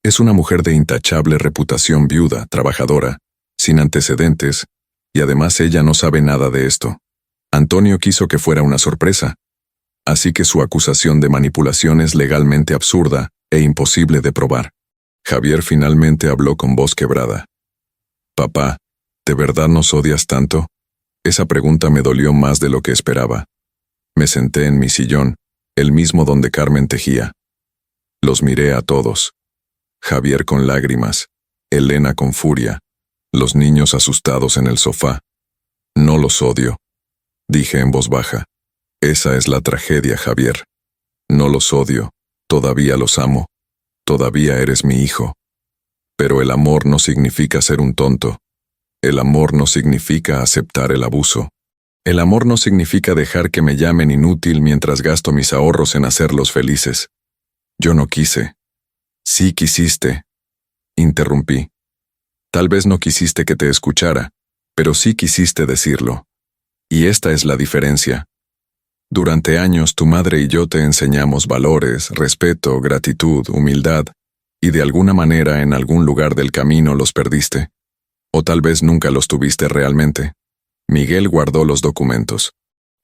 Es una mujer de intachable reputación, viuda, trabajadora, sin antecedentes, y además ella no sabe nada de esto. Antonio quiso que fuera una sorpresa, así que su acusación de manipulación es legalmente absurda e imposible de probar. Javier finalmente habló con voz quebrada. Papá, ¿de verdad nos odias tanto? Esa pregunta me dolió más de lo que esperaba. Me senté en mi sillón, el mismo donde Carmen tejía. Los miré a todos. Javier con lágrimas, Elena con furia, los niños asustados en el sofá. No los odio, dije en voz baja. Esa es la tragedia, Javier. No los odio, todavía los amo. Todavía eres mi hijo. Pero el amor no significa ser un tonto. El amor no significa aceptar el abuso. El amor no significa dejar que me llamen inútil mientras gasto mis ahorros en hacerlos felices. Yo no quise. Sí quisiste. Interrumpí. Tal vez no quisiste que te escuchara, pero sí quisiste decirlo. Y esta es la diferencia. Durante años tu madre y yo te enseñamos valores, respeto, gratitud, humildad, y de alguna manera en algún lugar del camino los perdiste. O tal vez nunca los tuviste realmente. Miguel guardó los documentos.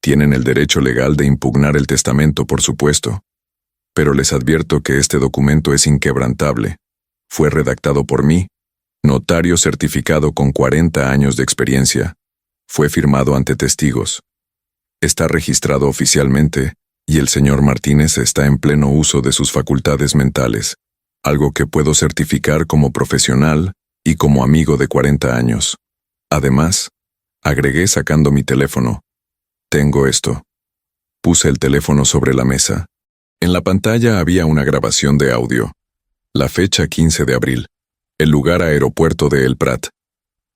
Tienen el derecho legal de impugnar el testamento, por supuesto. Pero les advierto que este documento es inquebrantable. Fue redactado por mí, notario certificado con 40 años de experiencia. Fue firmado ante testigos. Está registrado oficialmente, y el señor Martínez está en pleno uso de sus facultades mentales, algo que puedo certificar como profesional y como amigo de 40 años. Además, agregué sacando mi teléfono. Tengo esto. Puse el teléfono sobre la mesa. En la pantalla había una grabación de audio. La fecha 15 de abril. El lugar aeropuerto de El Prat.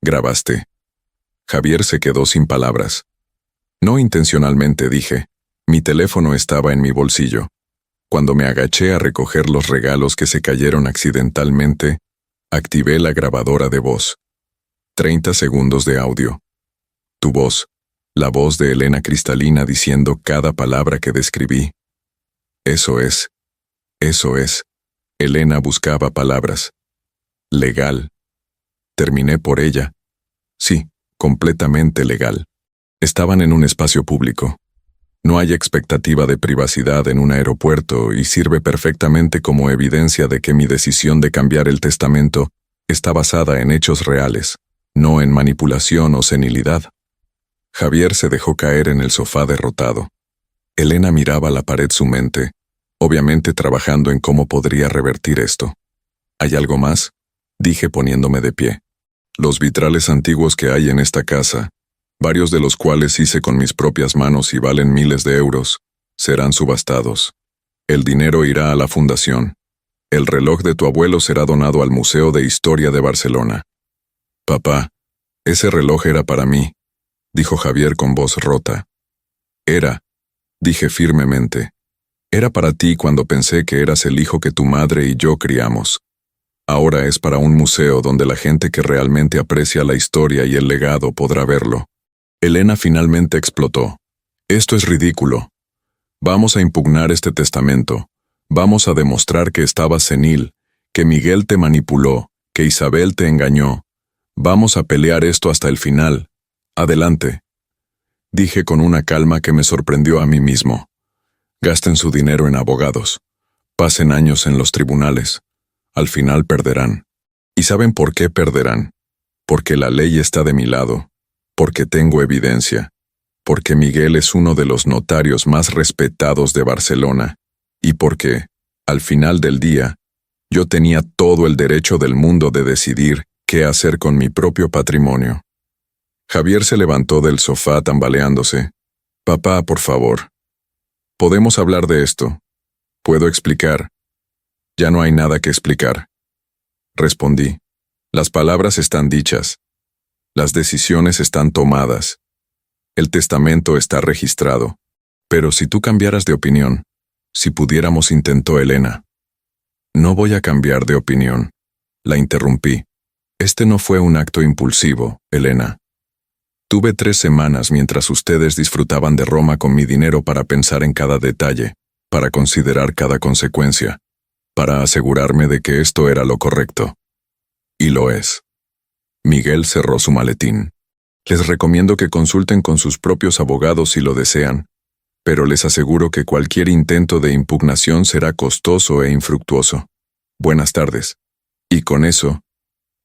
Grabaste. Javier se quedó sin palabras. No intencionalmente, dije. Mi teléfono estaba en mi bolsillo. Cuando me agaché a recoger los regalos que se cayeron accidentalmente, activé la grabadora de voz. 30 segundos de audio. Tu voz, la voz de Elena cristalina diciendo cada palabra que describí. Eso es. Elena buscaba palabras. Legal. Terminé por ella. Sí, completamente legal. Estaban en un espacio público. No hay expectativa de privacidad en un aeropuerto y sirve perfectamente como evidencia de que mi decisión de cambiar el testamento está basada en hechos reales, no en manipulación o senilidad. Javier se dejó caer en el sofá derrotado. Elena miraba la pared su mente, obviamente trabajando en cómo podría revertir esto. ¿Hay algo más?, dije poniéndome de pie. Los vitrales antiguos que hay en esta casa, varios de los cuales hice con mis propias manos y valen miles de euros, serán subastados. El dinero irá a la fundación. El reloj de tu abuelo será donado al Museo de Historia de Barcelona. Papá, ese reloj era para mí, dijo Javier con voz rota. Era, dije firmemente. Era para ti cuando pensé que eras el hijo que tu madre y yo criamos. Ahora es para un museo donde la gente que realmente aprecia la historia y el legado podrá verlo. Elena finalmente explotó. Esto es ridículo. Vamos a impugnar este testamento. Vamos a demostrar que estabas senil, que Miguel te manipuló, que Isabel te engañó. Vamos a pelear esto hasta el final. Adelante. Dije con una calma que me sorprendió a mí mismo. Gasten su dinero en abogados. Pasen años en los tribunales. Al final perderán. ¿Y saben por qué perderán? Porque la ley está de mi lado. porque tengo evidencia, porque Miguel es uno de los notarios más respetados de Barcelona, y porque, al final del día, yo tenía todo el derecho del mundo de decidir qué hacer con mi propio patrimonio. Javier se levantó del sofá tambaleándose. Papá, por favor. ¿Podemos hablar de esto? ¿Puedo explicar? Ya no hay nada que explicar. Respondí. Las palabras están dichas. Las decisiones están tomadas. El testamento está registrado. Pero si tú cambiaras de opinión, si pudiéramos, intentó Elena. No voy a cambiar de opinión. La interrumpí. Este no fue un acto impulsivo, Elena. Tuve 3 semanas mientras ustedes disfrutaban de Roma con mi dinero para pensar en cada detalle, para considerar cada consecuencia, para asegurarme de que esto era lo correcto. Y lo es. Miguel cerró su maletín. Les recomiendo que consulten con sus propios abogados si lo desean, pero les aseguro que cualquier intento de impugnación será costoso e infructuoso. Buenas tardes. Y con eso,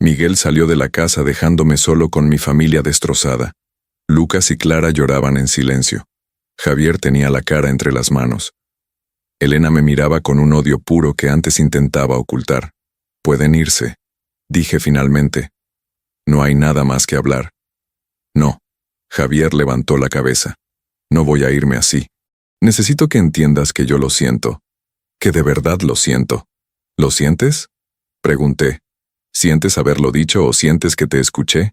Miguel salió de la casa dejándome solo con mi familia destrozada. Lucas y Clara lloraban en silencio. Javier tenía la cara entre las manos. Elena me miraba con un odio puro que antes intentaba ocultar. Pueden irse, dije finalmente. No hay nada más que hablar. No. Javier levantó la cabeza. No voy a irme así. Necesito que entiendas que yo lo siento. Que de verdad lo siento. ¿Lo sientes? Pregunté. ¿Sientes haberlo dicho o sientes que te escuché?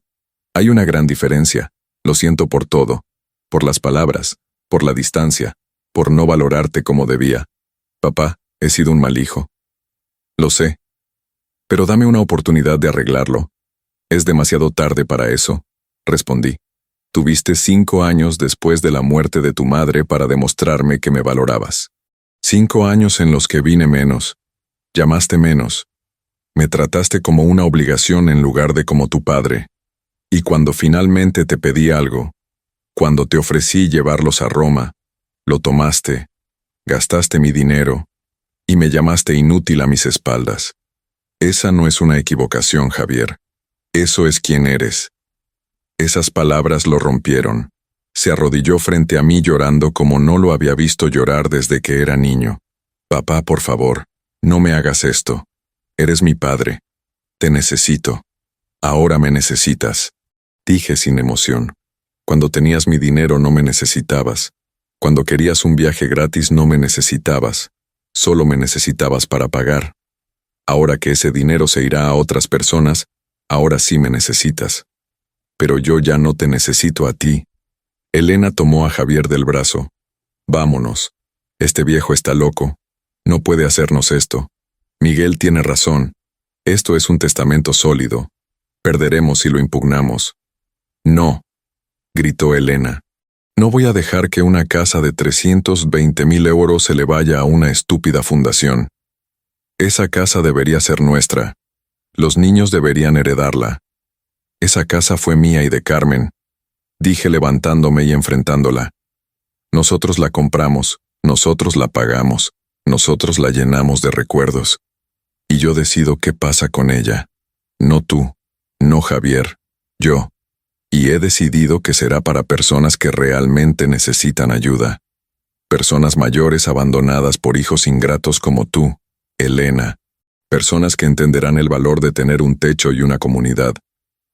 Hay una gran diferencia. Lo siento por todo. Por las palabras, por la distancia, por no valorarte como debía. Papá, he sido un mal hijo. Lo sé. Pero dame una oportunidad de arreglarlo. Es demasiado tarde para eso, respondí. Tuviste 5 años después de la muerte de tu madre para demostrarme que me valorabas. 5 años en los que vine menos. Llamaste menos. Me trataste como una obligación en lugar de como tu padre. Y cuando finalmente te pedí algo, cuando te ofrecí llevarlos a Roma, lo tomaste, gastaste mi dinero, y me llamaste inútil a mis espaldas. Esa no es una equivocación, Javier. Eso es quien eres. Esas palabras lo rompieron. Se arrodilló frente a mí llorando como no lo había visto llorar desde que era niño. Papá, por favor, no me hagas esto. Eres mi padre. Te necesito. Ahora me necesitas. Dije sin emoción. Cuando tenías mi dinero no me necesitabas. Cuando querías un viaje gratis no me necesitabas. Solo me necesitabas para pagar. Ahora que ese dinero se irá a otras personas, ahora sí me necesitas. Pero yo ya no te necesito a ti. Elena tomó a Javier del brazo. Vámonos. Este viejo está loco. No puede hacernos esto. Miguel tiene razón. Esto es un testamento sólido. Perderemos si lo impugnamos. No, gritó Elena. No voy a dejar que una casa de 320.000 euros se le vaya a una estúpida fundación. Esa casa debería ser nuestra. Los niños deberían heredarla. Esa casa fue mía y de Carmen, dije levantándome y enfrentándola. Nosotros la compramos, nosotros la pagamos, nosotros la llenamos de recuerdos. Y yo decido qué pasa con ella. No tú, no Javier, yo. Y he decidido que será para personas que realmente necesitan ayuda. Personas mayores abandonadas por hijos ingratos como tú, Elena. Personas que entenderán el valor de tener un techo y una comunidad.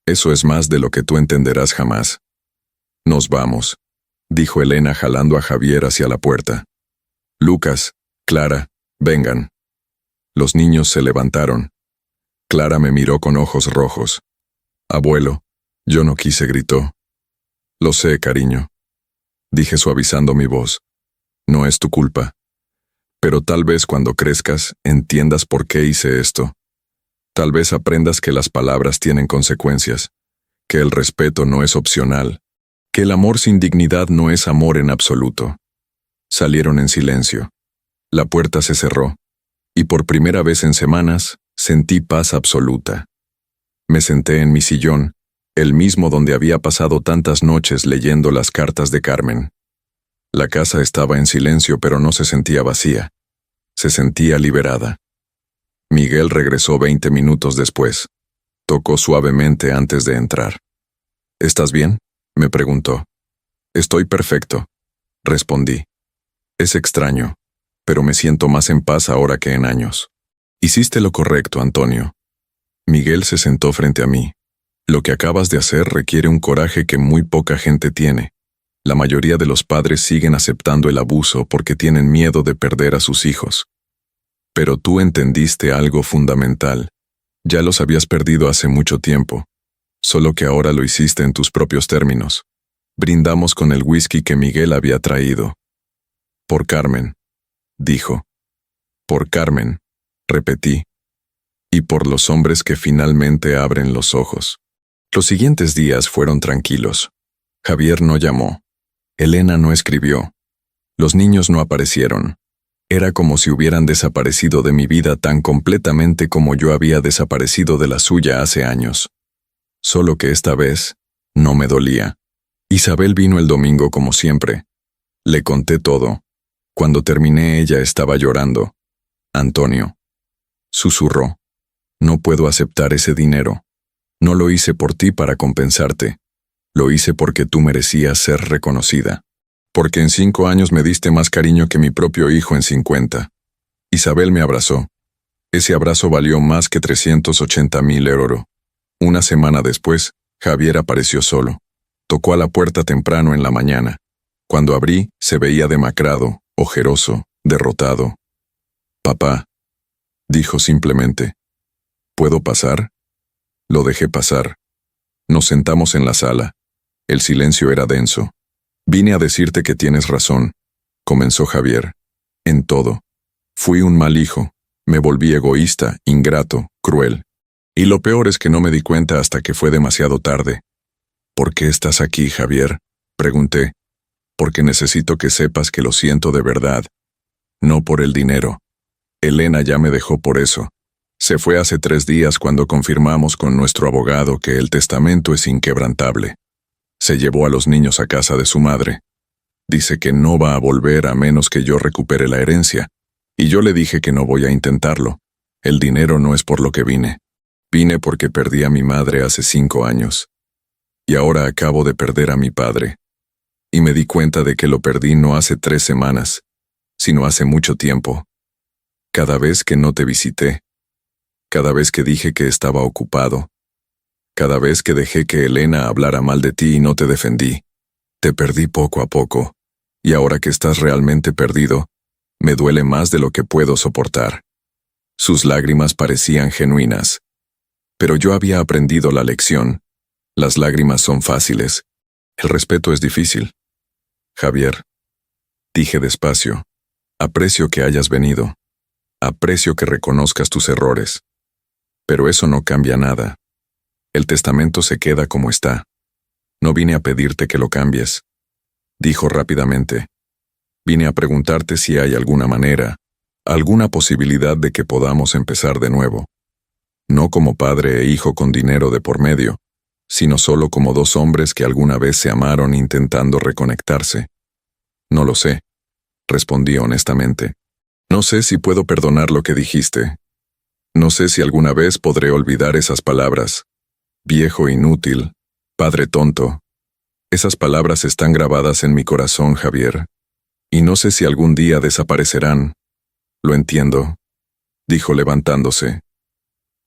Eso es más de lo que tú entenderás jamás. Nos vamos, dijo Elena jalando a Javier hacia la puerta. Lucas, Clara, vengan. Los niños se levantaron. Clara me miró con ojos rojos. Abuelo, yo no quise, gritó. Lo sé, cariño, dije suavizando mi voz. No es tu culpa. Pero tal vez cuando crezcas entiendas por qué hice esto. Tal vez aprendas que las palabras tienen consecuencias, que el respeto no es opcional, que el amor sin dignidad no es amor en absoluto. Salieron en silencio. La puerta se cerró, y por primera vez en semanas sentí paz absoluta. Me senté en mi sillón, el mismo donde había pasado tantas noches leyendo las cartas de Carmen. La casa estaba en silencio, pero no se sentía vacía. Se sentía liberada. Miguel regresó 20 minutos después. Tocó suavemente antes de entrar. ¿Estás bien?, Me preguntó. Estoy perfecto, respondí. Es extraño, pero me siento más en paz ahora que en años. Hiciste lo correcto, Antonio. Miguel se sentó frente a mí. Lo que acabas de hacer requiere un coraje que muy poca gente tiene. La mayoría de los padres siguen aceptando el abuso porque tienen miedo de perder a sus hijos. Pero tú entendiste algo fundamental. Ya los habías perdido hace mucho tiempo, solo que ahora lo hiciste en tus propios términos. Brindamos con el whisky que Miguel había traído. Por Carmen, dijo. Por Carmen, repetí. Y por los hombres que finalmente abren los ojos. Los siguientes días fueron tranquilos. Javier no llamó. Elena no escribió. Los niños no aparecieron. Era como si hubieran desaparecido de mi vida tan completamente como yo había desaparecido de la suya hace años. Solo que esta vez no me dolía. Isabel vino el domingo como siempre. Le conté todo. Cuando terminé ella estaba llorando. Antonio, susurró, no puedo aceptar ese dinero. No lo hice por ti para compensarte. Lo hice porque tú merecías ser reconocida. Porque en 5 años me diste más cariño que mi propio hijo en 50. Isabel me abrazó. Ese abrazo valió más que 380.000 euros. Una semana después, Javier apareció solo. Tocó a la puerta temprano en la mañana. Cuando abrí, se veía demacrado, ojeroso, derrotado. Papá, dijo simplemente. ¿Puedo pasar? Lo dejé pasar. Nos sentamos en la sala. El silencio era denso. Vine a decirte que tienes razón, comenzó Javier. En todo. Fui un mal hijo. Me volví egoísta, ingrato, cruel. Y lo peor es que no me di cuenta hasta que fue demasiado tarde. ¿Por qué estás aquí, Javier?, pregunté. Porque necesito que sepas que lo siento de verdad. No por el dinero. Elena ya me dejó por eso. Se fue hace 3 días cuando confirmamos con nuestro abogado que el testamento es inquebrantable. Se llevó a los niños a casa de su madre. Dice que no va a volver a menos que yo recupere la herencia. Y yo le dije que no voy a intentarlo. El dinero no es por lo que vine. Vine porque perdí a mi madre hace 5 años. Y ahora acabo de perder a mi padre. Y me di cuenta de que lo perdí no hace 3 semanas, sino hace mucho tiempo. Cada vez que no te visité. Cada vez que dije que estaba ocupado. Cada vez que dejé que Elena hablara mal de ti y no te defendí. Te perdí poco a poco. Y ahora que estás realmente perdido, me duele más de lo que puedo soportar. Sus lágrimas parecían genuinas. Pero yo había aprendido la lección. Las lágrimas son fáciles. El respeto es difícil. Javier, dije despacio, aprecio que hayas venido. Aprecio que reconozcas tus errores. Pero eso no cambia nada. El testamento se queda como está. No vine a pedirte que lo cambies. Dijo rápidamente. Vine a preguntarte si hay alguna manera, alguna posibilidad de que podamos empezar de nuevo. No como padre e hijo con dinero de por medio, sino solo como 2 hombres que alguna vez se amaron intentando reconectarse. No lo sé, respondí honestamente. No sé si puedo perdonar lo que dijiste. No sé si alguna vez podré olvidar esas palabras. Viejo inútil, padre tonto. Esas palabras están grabadas en mi corazón, Javier. Y no sé si algún día desaparecerán. Lo entiendo, dijo levantándose.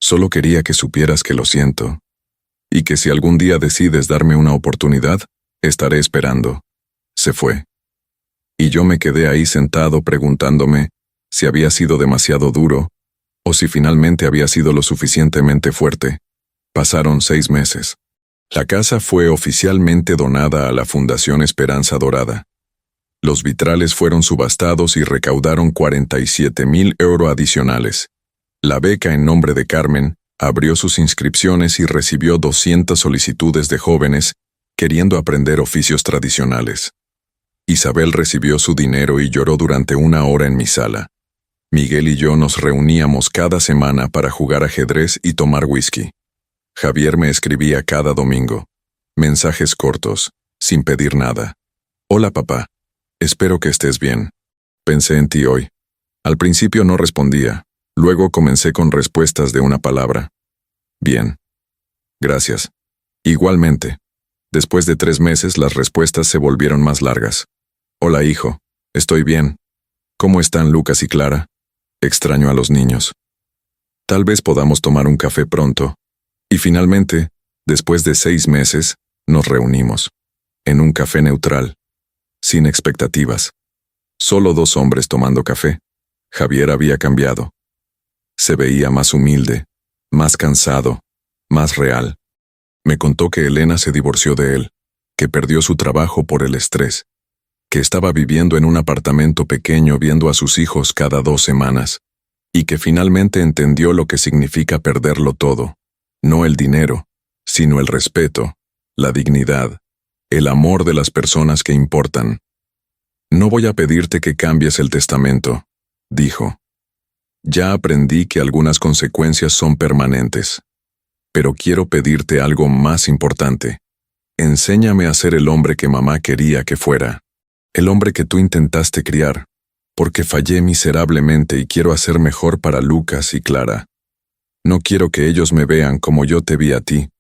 Solo quería que supieras que lo siento. Y que si algún día decides darme una oportunidad, estaré esperando. Se fue. Y yo me quedé ahí sentado preguntándome si había sido demasiado duro, o si finalmente había sido lo suficientemente fuerte. Pasaron 6 meses. La casa fue oficialmente donada a la Fundación Esperanza Dorada. Los vitrales fueron subastados y recaudaron 47.000 euros adicionales. La beca en nombre de Carmen abrió sus inscripciones y recibió 200 solicitudes de jóvenes queriendo aprender oficios tradicionales. Isabel recibió su dinero y lloró durante 1 hora en mi sala. Miguel y yo nos reuníamos cada semana para jugar ajedrez y tomar whisky. Javier me escribía cada domingo. Mensajes cortos, sin pedir nada. Hola papá, espero que estés bien. Pensé en ti hoy. Al principio no respondía, luego comencé con respuestas de una palabra. Bien. Gracias. Igualmente. Después de 3 meses, las respuestas se volvieron más largas. Hola, hijo. Estoy bien. ¿Cómo están Lucas y Clara? Extraño a los niños. Tal vez podamos tomar un café pronto. Y finalmente, después de 6 meses, nos reunimos. En un café neutral. Sin expectativas. Solo 2 hombres tomando café. Javier había cambiado. Se veía más humilde, más cansado, más real. Me contó que Elena se divorció de él, que perdió su trabajo por el estrés, que estaba viviendo en un apartamento pequeño viendo a sus hijos cada 2 semanas, y que finalmente entendió lo que significa perderlo todo. No el dinero, sino el respeto, la dignidad, el amor de las personas que importan. No voy a pedirte que cambies el testamento, dijo. Ya aprendí que algunas consecuencias son permanentes. Pero quiero pedirte algo más importante. Enséñame a ser el hombre que mamá quería que fuera. El hombre que tú intentaste criar, porque fallé miserablemente y quiero hacer mejor para Lucas y Clara. No quiero que ellos me vean como yo te vi a ti,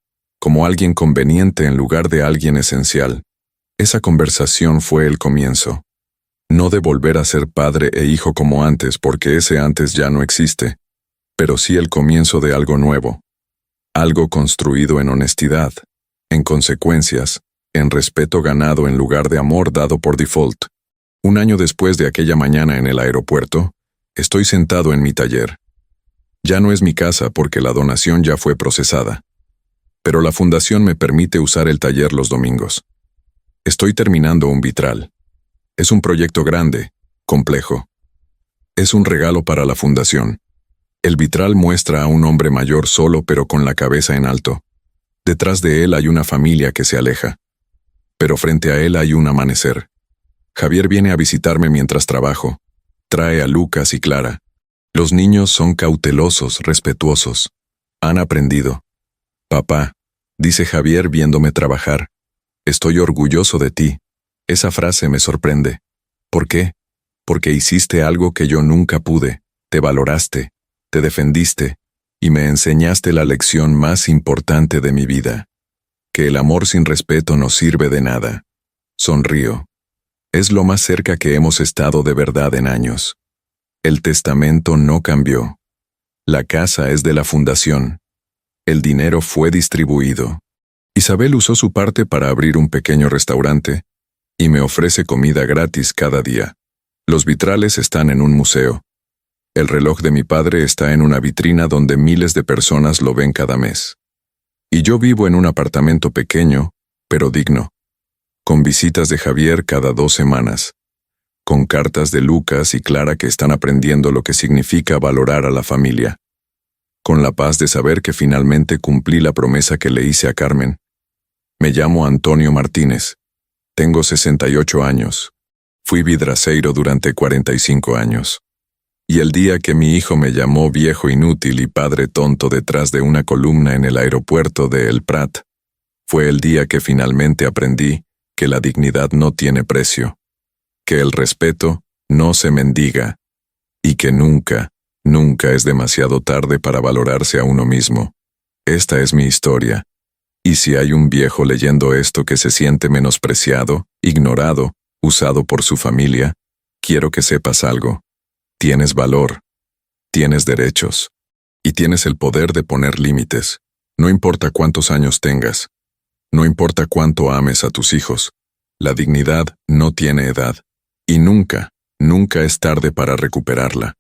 como alguien conveniente en lugar de alguien esencial. Esa conversación fue el comienzo. No de volver a ser padre e hijo como antes, porque ese antes ya no existe, pero sí el comienzo de algo nuevo. Algo construido en honestidad, en consecuencias, en respeto ganado en lugar de amor dado por default. 1 año después de aquella mañana en el aeropuerto, estoy sentado en mi taller. Ya no es mi casa porque la donación ya fue procesada. Pero la fundación me permite usar el taller los domingos. Estoy terminando un vitral. Es un proyecto grande, complejo. Es un regalo para la fundación. El vitral muestra a un hombre mayor solo pero con la cabeza en alto. Detrás de él hay una familia que se aleja. Pero frente a él hay un amanecer. Javier viene a visitarme mientras trabajo. Trae a Lucas y Clara. Los niños son cautelosos, respetuosos. Han aprendido. Papá, dice Javier viéndome trabajar. Estoy orgulloso de ti. Esa frase me sorprende. ¿Por qué? Porque hiciste algo que yo nunca pude. Te valoraste. Te defendiste, y me enseñaste la lección más importante de mi vida. Que el amor sin respeto no sirve de nada. Sonrío. Es lo más cerca que hemos estado de verdad en años. El testamento no cambió. La casa es de la fundación. El dinero fue distribuido. Isabel usó su parte para abrir un pequeño restaurante, y me ofrece comida gratis cada día. Los vitrales están en un museo. El reloj de mi padre está en una vitrina donde miles de personas lo ven cada mes. Y yo vivo en un apartamento pequeño, pero digno, con visitas de Javier cada 2 semanas, con cartas de Lucas y Clara que están aprendiendo lo que significa valorar a la familia, con la paz de saber que finalmente cumplí la promesa que le hice a Carmen. Me llamo Antonio Martínez. Tengo 68 años. Fui vidraceiro durante 45 años. Y el día que mi hijo me llamó viejo inútil y padre tonto detrás de una columna en el aeropuerto de El Prat, fue el día que finalmente aprendí que la dignidad no tiene precio, que el respeto no se mendiga, y que nunca, nunca es demasiado tarde para valorarse a uno mismo. Esta es mi historia. Y si hay un viejo leyendo esto que se siente menospreciado, ignorado, usado por su familia, quiero que sepas algo. Tienes valor, tienes derechos, y tienes el poder de poner límites. No importa cuántos años tengas, no importa cuánto ames a tus hijos, la dignidad no tiene edad, y nunca, nunca es tarde para recuperarla.